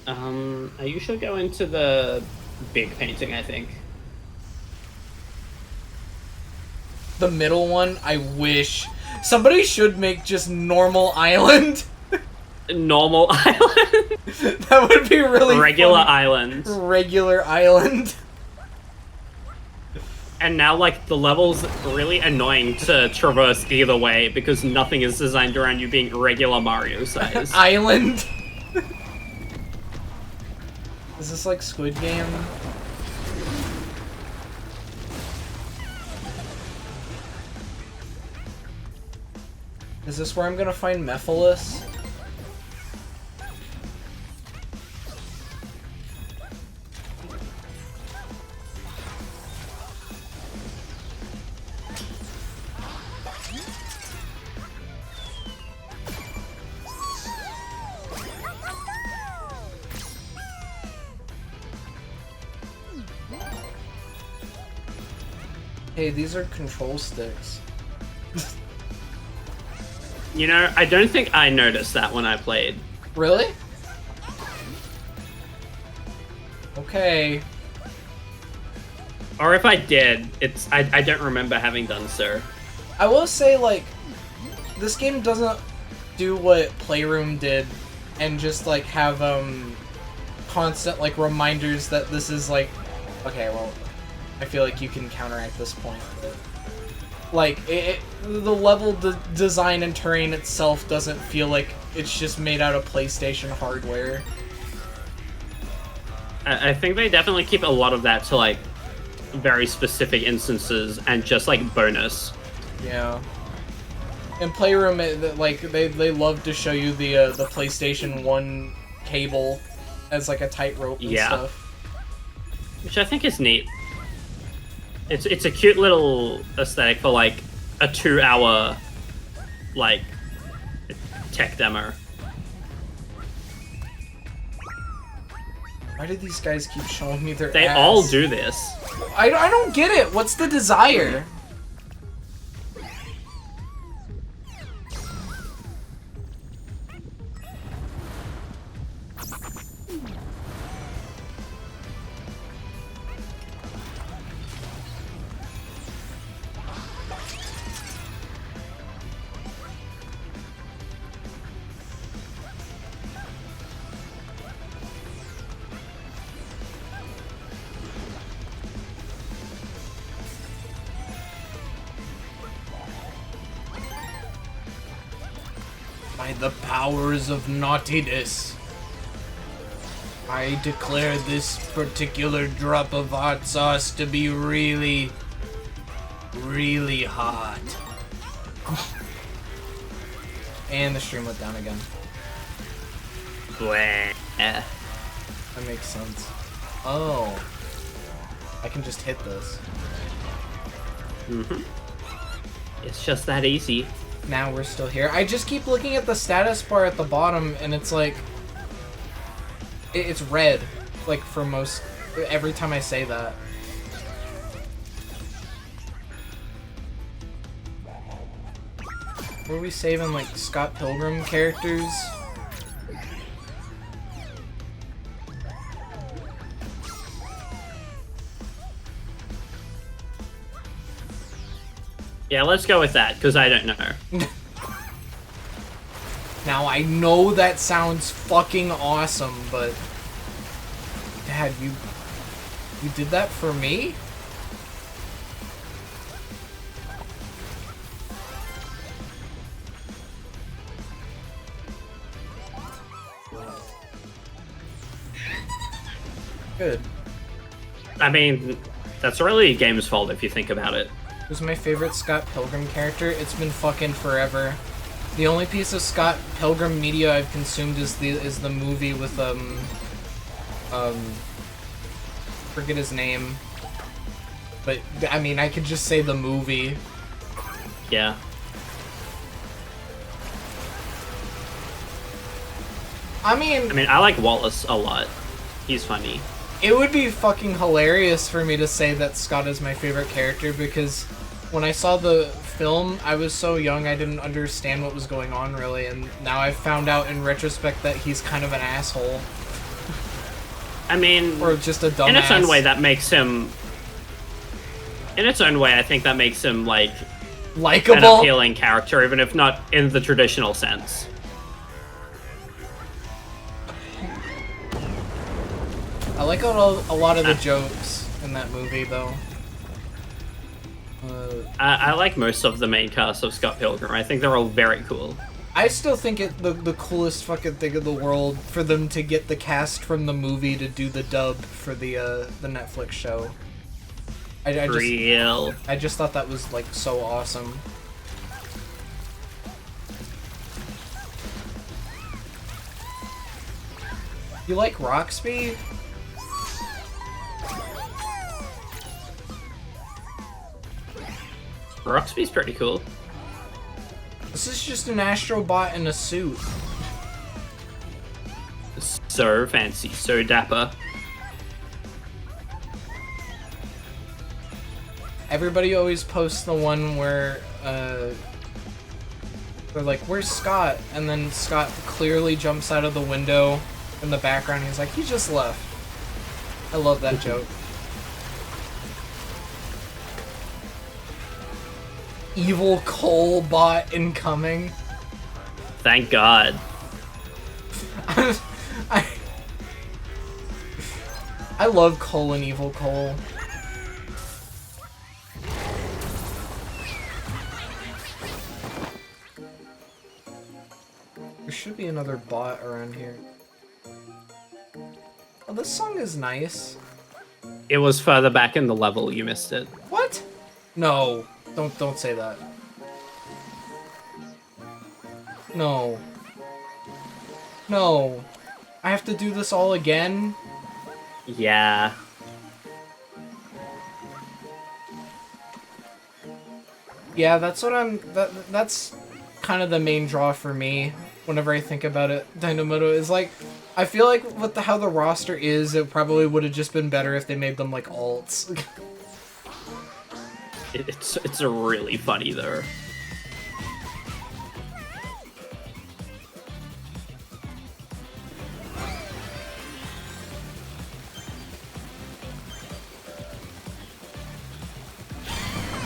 Speaker 2: I usually go into the big painting, I think.
Speaker 1: The middle one? I wish. Somebody should make just normal island.
Speaker 2: normal island.
Speaker 1: That would be really
Speaker 2: regular
Speaker 1: funny.
Speaker 2: island.
Speaker 1: Regular island.
Speaker 2: And now, like, the level's really annoying to traverse either way because nothing is designed around you being regular Mario size.
Speaker 1: Island. Is this like Squid Game? Is this where I'm gonna find Mephiles? Hey, these are control sticks.
Speaker 2: You know, I don't think I noticed that when I played.
Speaker 1: Really? Okay.
Speaker 2: Or if I did, I don't remember having done so.
Speaker 1: I will say, like, this game doesn't do what Playroom did and just, like, have, constant, like, reminders that this is, like... Okay, well, I feel like you can counteract this point. But, like, the level design and terrain itself doesn't feel like it's just made out of PlayStation hardware.
Speaker 2: I think they definitely keep a lot of that to, like, very specific instances and just, like, bonus.
Speaker 1: Yeah. In Playroom, like, they love to show you the PlayStation 1 cable as, like, a tightrope and stuff.
Speaker 2: Which I think is neat. It's a cute little aesthetic for, like, a 2-hour, like, tech demo.
Speaker 1: Why do these guys keep showing me their
Speaker 2: They
Speaker 1: ass?
Speaker 2: all do this.
Speaker 1: I don't get it. What's the desire? By the powers of naughtiness, I declare this particular drop of hot sauce to be really, really hot. And the stream went down again.
Speaker 2: Bleh.
Speaker 1: That makes sense. Oh. I can just hit this.
Speaker 2: Mm-hmm. It's just that easy.
Speaker 1: Now we're still here. I just keep looking at the status bar at the bottom, and it's like... It's red. Like, for most... Every time I say that. Were we saving, like, Scott Pilgrim characters?
Speaker 2: Yeah, let's go with that, because I don't know.
Speaker 1: Now, I know that sounds fucking awesome, but... Dad, you did that for me? Good.
Speaker 2: I mean, that's really a game's fault if you think about it.
Speaker 1: Who's my favorite Scott Pilgrim character? It's been fucking forever. The only piece of Scott Pilgrim media I've consumed is the movie with forget his name. But I mean, I could just say the movie.
Speaker 2: Yeah.
Speaker 1: I mean,
Speaker 2: I like Wallace a lot. He's funny.
Speaker 1: it would be fucking hilarious for me to say that Scott is my favorite character, because when I saw the film, I was so young I didn't understand what was going on, really, and now I've found out in retrospect that he's kind of an asshole.
Speaker 2: I mean...
Speaker 1: Or just a dumbass.
Speaker 2: In its own way, that makes him... In its own way, I think that makes him, like...
Speaker 1: Likeable?
Speaker 2: An appealing character, even if not in the traditional sense.
Speaker 1: I like a lot of the jokes in that movie, though.
Speaker 2: I like most of the main cast of Scott Pilgrim. I think they're all very cool.
Speaker 1: I still think it the coolest fucking thing in the world for them to get the cast from the movie to do the dub for the Netflix show. I just thought that was like so awesome. You like Roxby?
Speaker 2: Roxby's pretty cool.
Speaker 1: This is just an Astro Bot in a suit.
Speaker 2: So fancy, so dapper.
Speaker 1: Everybody always posts the one where they're like, "Where's Scott?" And then Scott clearly jumps out of the window in the background. He's like, "He just left." I love that joke. Evil Cole bot incoming.
Speaker 2: Thank God.
Speaker 1: I love Cole and Evil Cole. There should be another bot around here. Oh, this song is nice.
Speaker 2: It was further back in the level, you missed it.
Speaker 1: What? No. Don't say that. No. No. I have to do this all again?
Speaker 2: Yeah.
Speaker 1: Yeah, that's what that's kind of the main draw for me whenever I think about it. Dynamoto is like, I feel like with how the roster is, it probably would have just been better if they made them like alts.
Speaker 2: It's really funny though.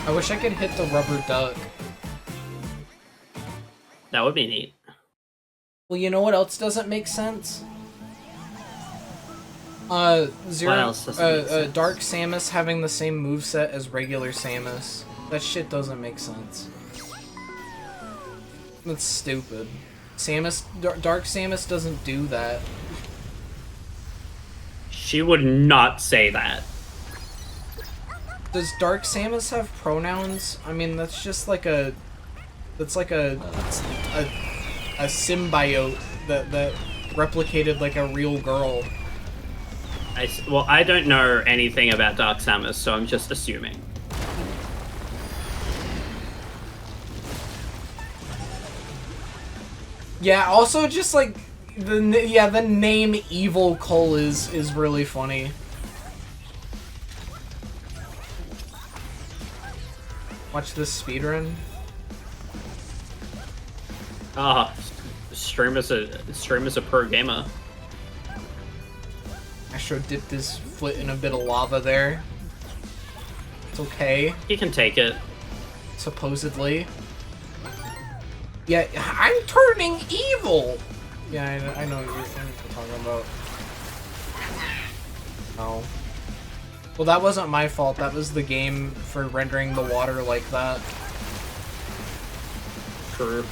Speaker 1: I wish I could hit the rubber duck.
Speaker 2: That would be neat.
Speaker 1: Well, you know what else doesn't make sense?
Speaker 2: What else doesn't make sense?
Speaker 1: Dark Samus having the same moveset as regular Samus. That shit doesn't make sense. That's stupid. Dark Samus doesn't do that.
Speaker 2: She would not say that.
Speaker 1: Does Dark Samus have pronouns? I mean, that's just like a... That's like a symbiote that replicated like a real girl.
Speaker 2: Well, I don't know anything about Dark Samus, so I'm just assuming.
Speaker 1: Yeah, also just like the name Evil Cole is really funny. Watch this speedrun.
Speaker 2: Ah, Stream is a pro gamer.
Speaker 1: Astro dipped his foot in a bit of lava there. It's okay.
Speaker 2: He can take it.
Speaker 1: Supposedly. Yeah, I'm turning evil! Yeah, I know what you're talking about. Oh. Well, that wasn't my fault. That was the game for rendering the water like that.
Speaker 2: True.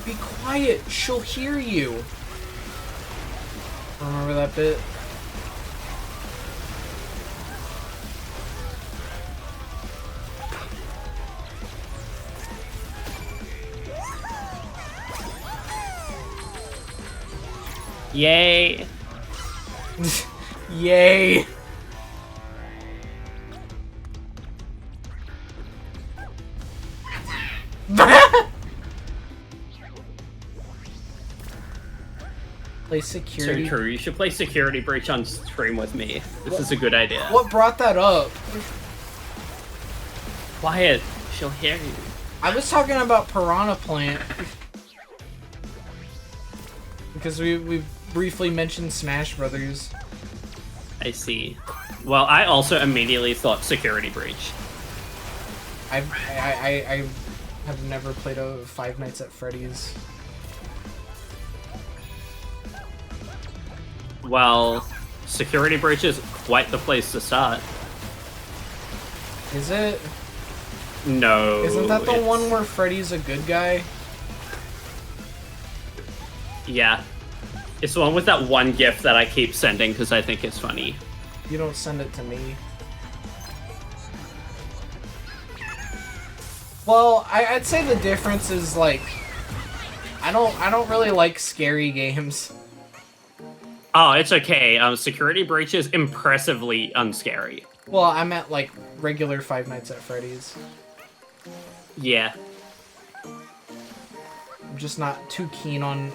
Speaker 1: Be quiet, she'll hear you. Remember that bit?
Speaker 2: Yay!
Speaker 1: Yay! Play security.
Speaker 2: So true. You should play Security Breach on stream with me. This is a good idea.
Speaker 1: What brought that up?
Speaker 2: Quiet. She'll hear you.
Speaker 1: I was talking about Piranha Plant. because we briefly mentioned Smash Brothers.
Speaker 2: I see. Well, I also immediately thought Security Breach.
Speaker 1: I have never played a Five Nights at Freddy's.
Speaker 2: Well, Security Breach is quite the place to start.
Speaker 1: Is it?
Speaker 2: No.
Speaker 1: Isn't that the one where Freddy's a good guy?
Speaker 2: Yeah. It's the one with that one GIF that I keep sending because I think it's funny.
Speaker 1: You don't send it to me. Well, I'd say the difference is like I don't really like scary games.
Speaker 2: Oh, it's okay. Security Breach is impressively unscary.
Speaker 1: Well, I meant like regular Five Nights at Freddy's.
Speaker 2: Yeah.
Speaker 1: I'm just not too keen on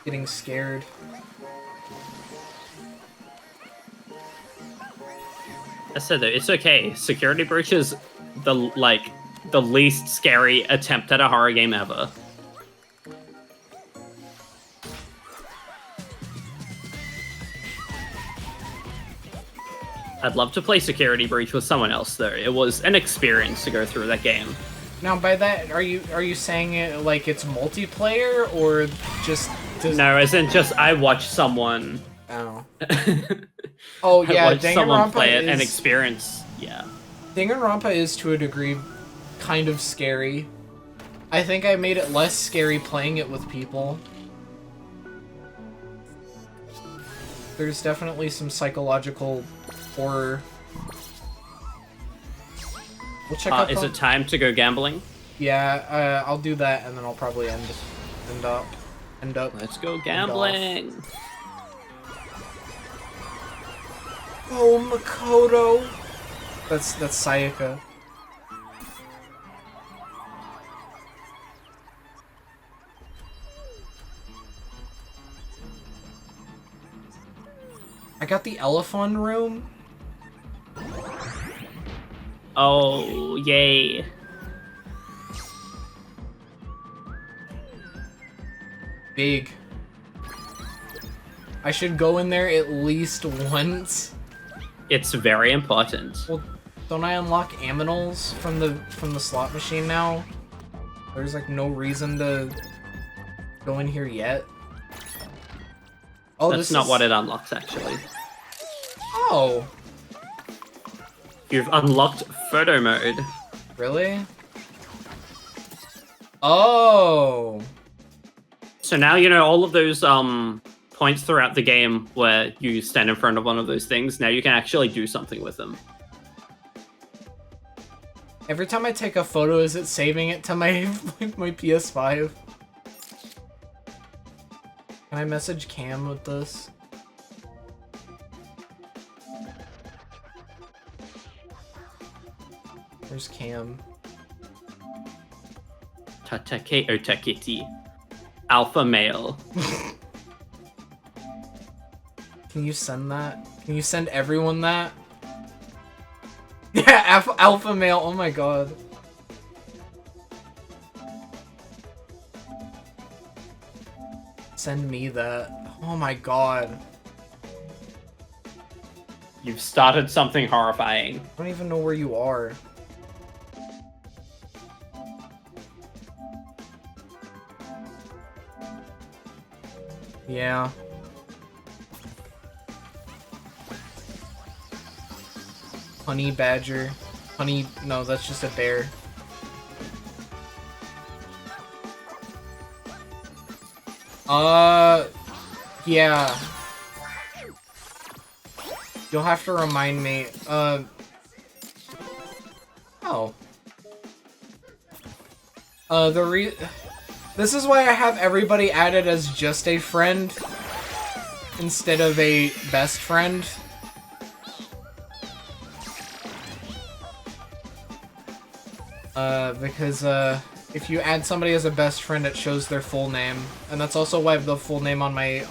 Speaker 1: getting scared.
Speaker 2: I said though, it's okay. Security Breach is the least scary attempt at a horror game ever. I'd love to play Security Breach with someone else though. It was an experience to go through that game.
Speaker 1: Now, by that, are you saying it like it's multiplayer or just?
Speaker 2: No, as in just I watched someone.
Speaker 1: Oh. Oh yeah,
Speaker 2: I watched someone play it and experience. Yeah.
Speaker 1: Danganronpa is to a degree kind of scary. I think I made it less scary playing it with people. There's definitely some psychological horror. We'll check out
Speaker 2: Is it time to go gambling?
Speaker 1: Yeah, I'll do that and then I'll probably end up.
Speaker 2: Let's go gambling.
Speaker 1: Oh, Makoto. That's Sayaka. I got the elephant room.
Speaker 2: Oh, yay.
Speaker 1: Big. I should go in there at least once.
Speaker 2: It's very important.
Speaker 1: Well, don't I unlock aminals from the slot machine now? There's like no reason to go in here yet. Oh,
Speaker 2: that's not what it unlocks actually.
Speaker 1: Oh.
Speaker 2: You've unlocked photo mode.
Speaker 1: Really? Oh.
Speaker 2: So now you know all of those points throughout the game where you stand in front of one of those things. Now you can actually do something with them.
Speaker 1: Every time I take a photo, is it saving it to my my PS5? Can I message Cam with this? Where's Cam?
Speaker 2: Tatake otakiti. Alpha male.
Speaker 1: Can you send that? Can you send everyone that? Yeah, alpha male, oh my god. Send me that. Oh my god.
Speaker 2: You've started something horrifying.
Speaker 1: I don't even know where you are. Yeah. Honey badger. Honey, no, that's just a bear. Yeah. You'll have to remind me. Oh. This is why I have everybody added as just a friend instead of a best friend. Because, if you add somebody as a best friend, it shows their full name. And that's also why the full name on my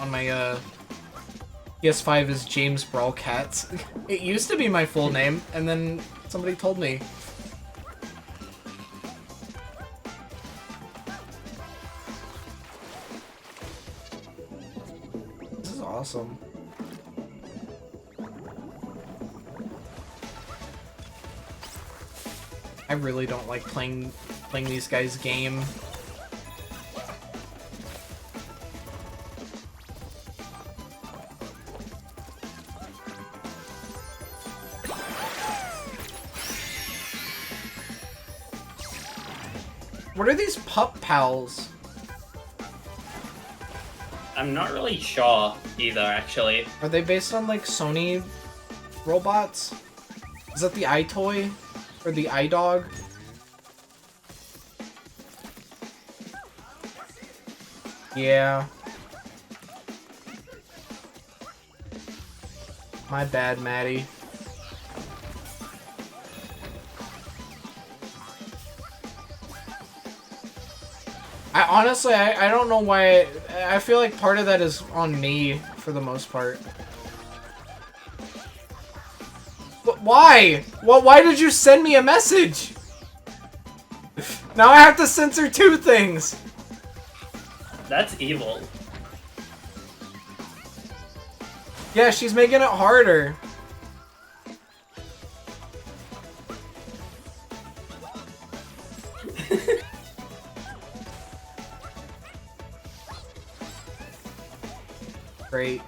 Speaker 1: PS5 is James Brawlcats. It used to be my full name, and then somebody told me. awesome. I really don't like playing these guys' game. What are these pup pals?
Speaker 2: I'm not really sure either, actually.
Speaker 1: Are they based on like Sony robots? Is that the iToy? Or the iDog? Yeah. My bad, Maddie. I don't know why. I feel like part of that is on me for the most part. But why? Well, why did you send me a message? Now I have to censor 2 things.
Speaker 2: That's evil.
Speaker 1: Yeah, she's making it harder. Great.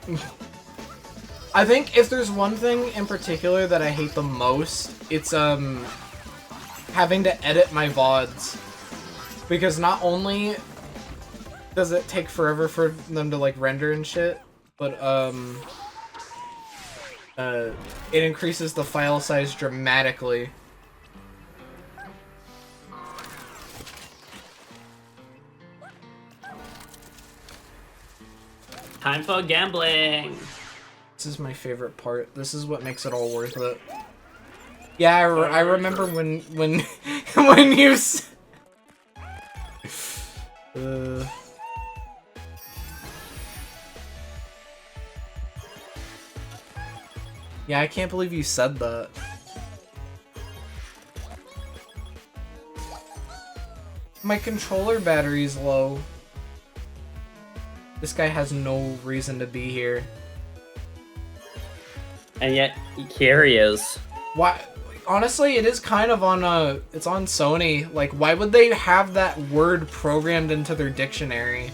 Speaker 1: I think if there's one thing in particular that I hate the most, it's having to edit my VODs. Because not only does it take forever for them to like render and shit, but it increases the file size dramatically.
Speaker 2: Time for gambling.
Speaker 1: This is my favorite part. This is what makes it all worth it. Yeah, I remember when when you yeah, I can't believe you said that. My controller battery's low. This guy has no reason to be here.
Speaker 2: And yet, here he is.
Speaker 1: Why? Honestly, it is kind of on it's on Sony. Like, why would they have that word programmed into their dictionary?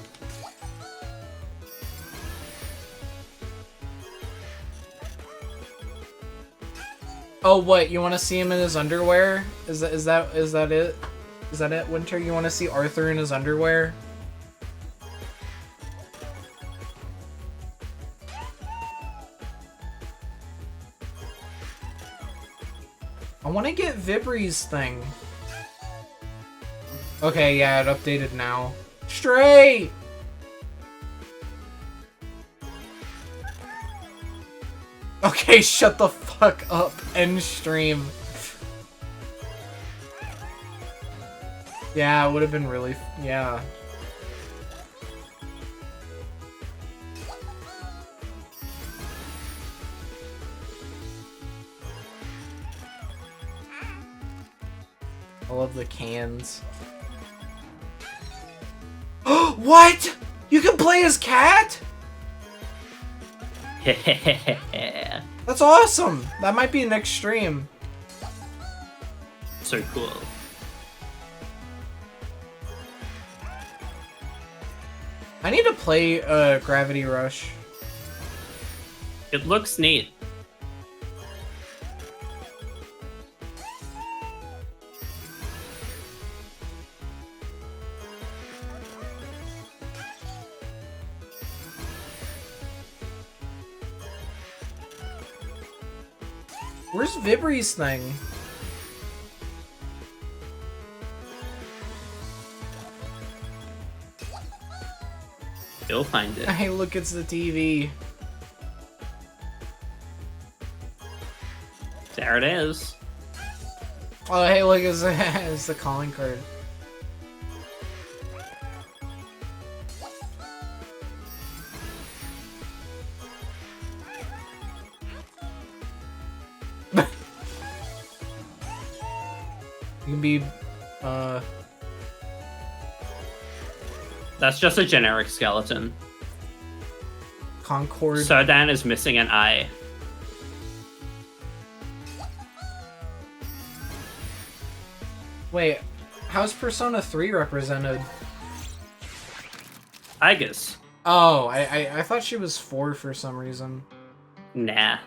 Speaker 1: Oh, what? You want to see him in his underwear? Is that it? Is that it, Winter? You want to see Arthur in his underwear? I want to get Vibri's thing. Okay, yeah, it updated now. Straight! Okay, shut the fuck up. End stream. Yeah, it would have been really... yeah. I love the cans. What? You can play as cat? That's awesome. That might be next stream.
Speaker 2: So cool.
Speaker 1: I need to play Gravity Rush.
Speaker 2: It looks neat.
Speaker 1: Where's Vibri's thing?
Speaker 2: You'll find it.
Speaker 1: Hey, look, it's the TV.
Speaker 2: There it is.
Speaker 1: Oh, hey, look, it's the calling card. You can be,
Speaker 2: That's just a generic skeleton.
Speaker 1: Concord.
Speaker 2: Sodan is missing an eye.
Speaker 1: Wait, how's Persona 3 represented?
Speaker 2: I guess.
Speaker 1: Oh, I thought she was 4 for some reason.
Speaker 2: Nah.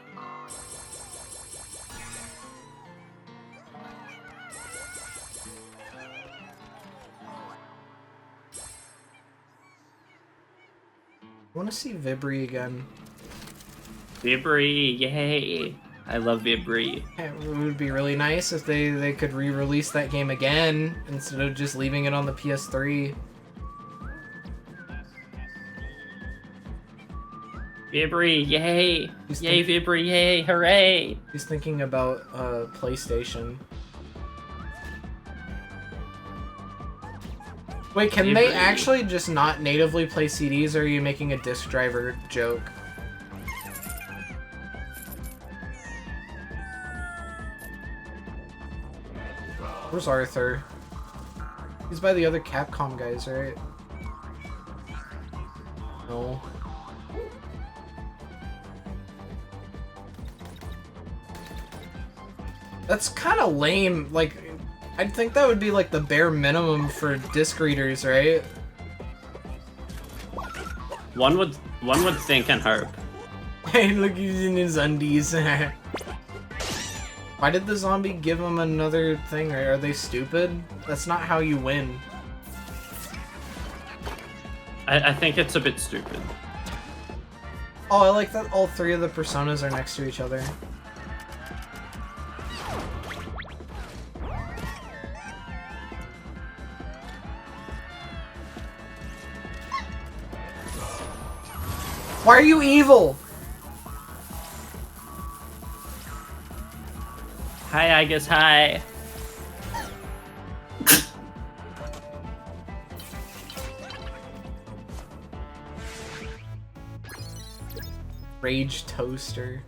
Speaker 1: I want to see Vibri again.
Speaker 2: Vibri, yay. I love Vibri.
Speaker 1: It would be really nice if they could re-release that game again instead of just leaving it on the PS3.
Speaker 2: Vibri, yay! Yay, Vibri, yay! Hooray!
Speaker 1: He's thinking about PlayStation. Wait, can they actually just not natively play CDs, or are you making a disc driver joke? Where's Arthur? He's by the other Capcom guys, right? No. That's kind of lame. Like, I'd think that would be like the bare minimum for disc readers, right?
Speaker 2: One would think and hope.
Speaker 1: Hey, look, he's in his undies. Why did the zombie give him another thing? Are they stupid? That's not how you win.
Speaker 2: I think it's a bit stupid.
Speaker 1: Oh, I like that all 3 of the personas are next to each other. Why are you evil?
Speaker 2: Hi, I guess hi.
Speaker 1: Rage Toaster.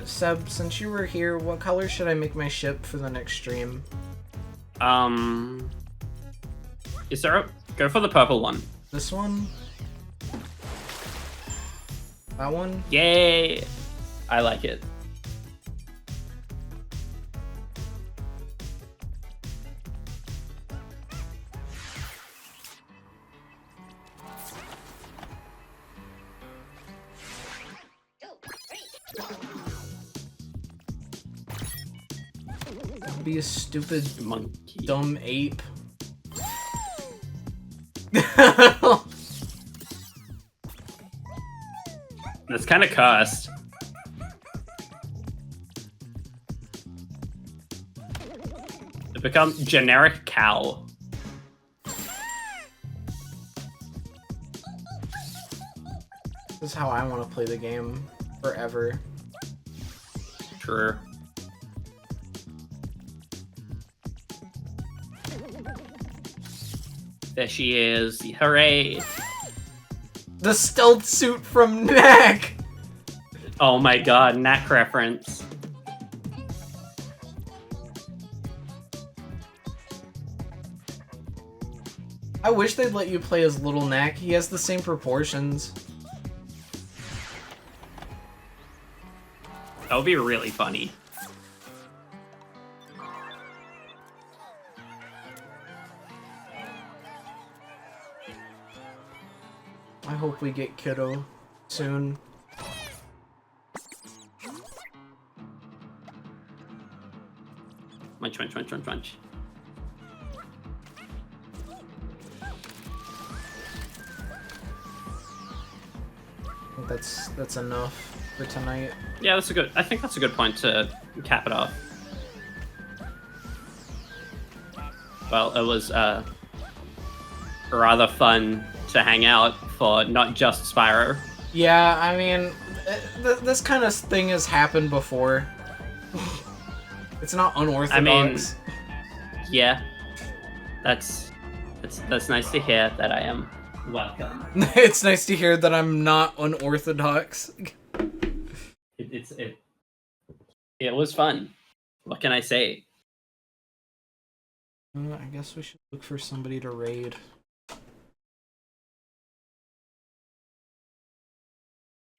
Speaker 1: Seb, since you were here, what color should I make my ship for the next stream?
Speaker 2: Is there a... Go for the purple one.
Speaker 1: This one? That one?
Speaker 2: Yay! I like it.
Speaker 1: Be a stupid
Speaker 2: Monkey.
Speaker 1: dumb ape.
Speaker 2: That's kind of cursed. It becomes generic cow.
Speaker 1: This is how I want to play the game forever.
Speaker 2: True. There she is. Hooray!
Speaker 1: The stealth suit from Knack!
Speaker 2: Oh my god, Knack reference.
Speaker 1: I wish they'd let you play as Little Knack. He has the same proportions.
Speaker 2: That would be really funny.
Speaker 1: I hope we get Kiddo soon.
Speaker 2: Munch, munch, munch, munch, munch.
Speaker 1: I think that's enough for tonight.
Speaker 2: Yeah, that's a good. I think that's a good point to cap it off. Well, it was rather fun to hang out for not just Spyro.
Speaker 1: Yeah, I mean, this kind of thing has happened before. It's not unorthodox.
Speaker 2: I mean, yeah, that's nice to hear that I am welcome.
Speaker 1: It's nice to hear that I'm not unorthodox.
Speaker 2: It was fun. What can I say?
Speaker 1: I guess we should look for somebody to raid.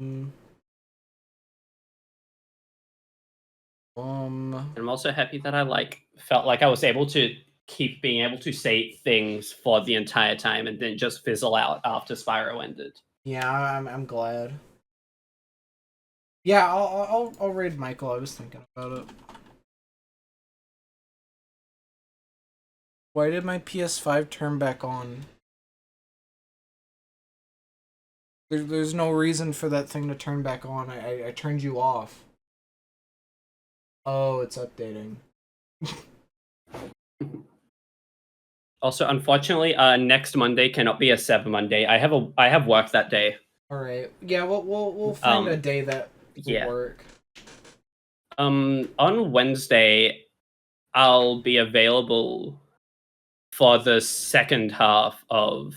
Speaker 1: Mm.
Speaker 2: I'm also happy that I felt like I was able to keep being able to say things for the entire time and then just fizzle out after Spyro ended.
Speaker 1: Yeah, I'm glad. Yeah, I'll raid Michael. I was thinking about it. Why did my PS5 turn back on? There's no reason for that thing to turn back on. I turned you off. Oh, it's updating.
Speaker 2: Also, unfortunately, next Monday cannot be a 7 Monday. I have work that day.
Speaker 1: All right. Yeah, we'll find a day that will
Speaker 2: Yeah.
Speaker 1: work.
Speaker 2: On Wednesday, I'll be available for the second half of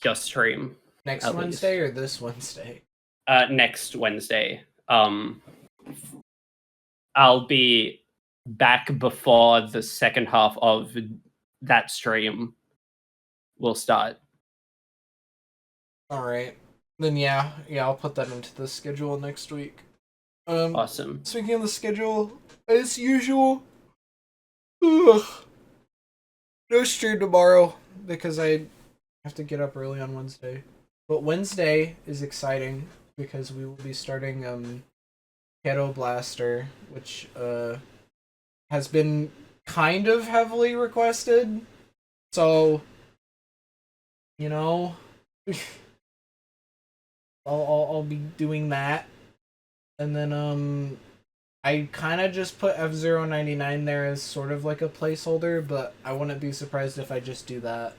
Speaker 2: your stream.
Speaker 1: Next Wednesday or this Wednesday?
Speaker 2: Next Wednesday. I'll be back before the second half of that stream will start.
Speaker 1: All right. Then yeah, I'll put that into the schedule next week.
Speaker 2: Awesome.
Speaker 1: Speaking of the schedule, as usual, ugh, no stream tomorrow because I have to get up early on Wednesday. But Wednesday is exciting because we will be starting Ghetto Blaster, which has been kind of heavily requested. So, you know, I'll be doing that. And then I kind of just put F099 there as sort of like a placeholder, but I wouldn't be surprised if I just do that.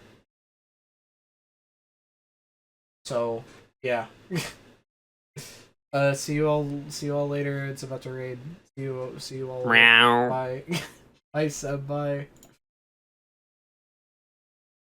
Speaker 1: So, yeah. See you all later. It's about to raid. See you all.
Speaker 2: Meow.
Speaker 1: Bye. Bye, Seb. Bye.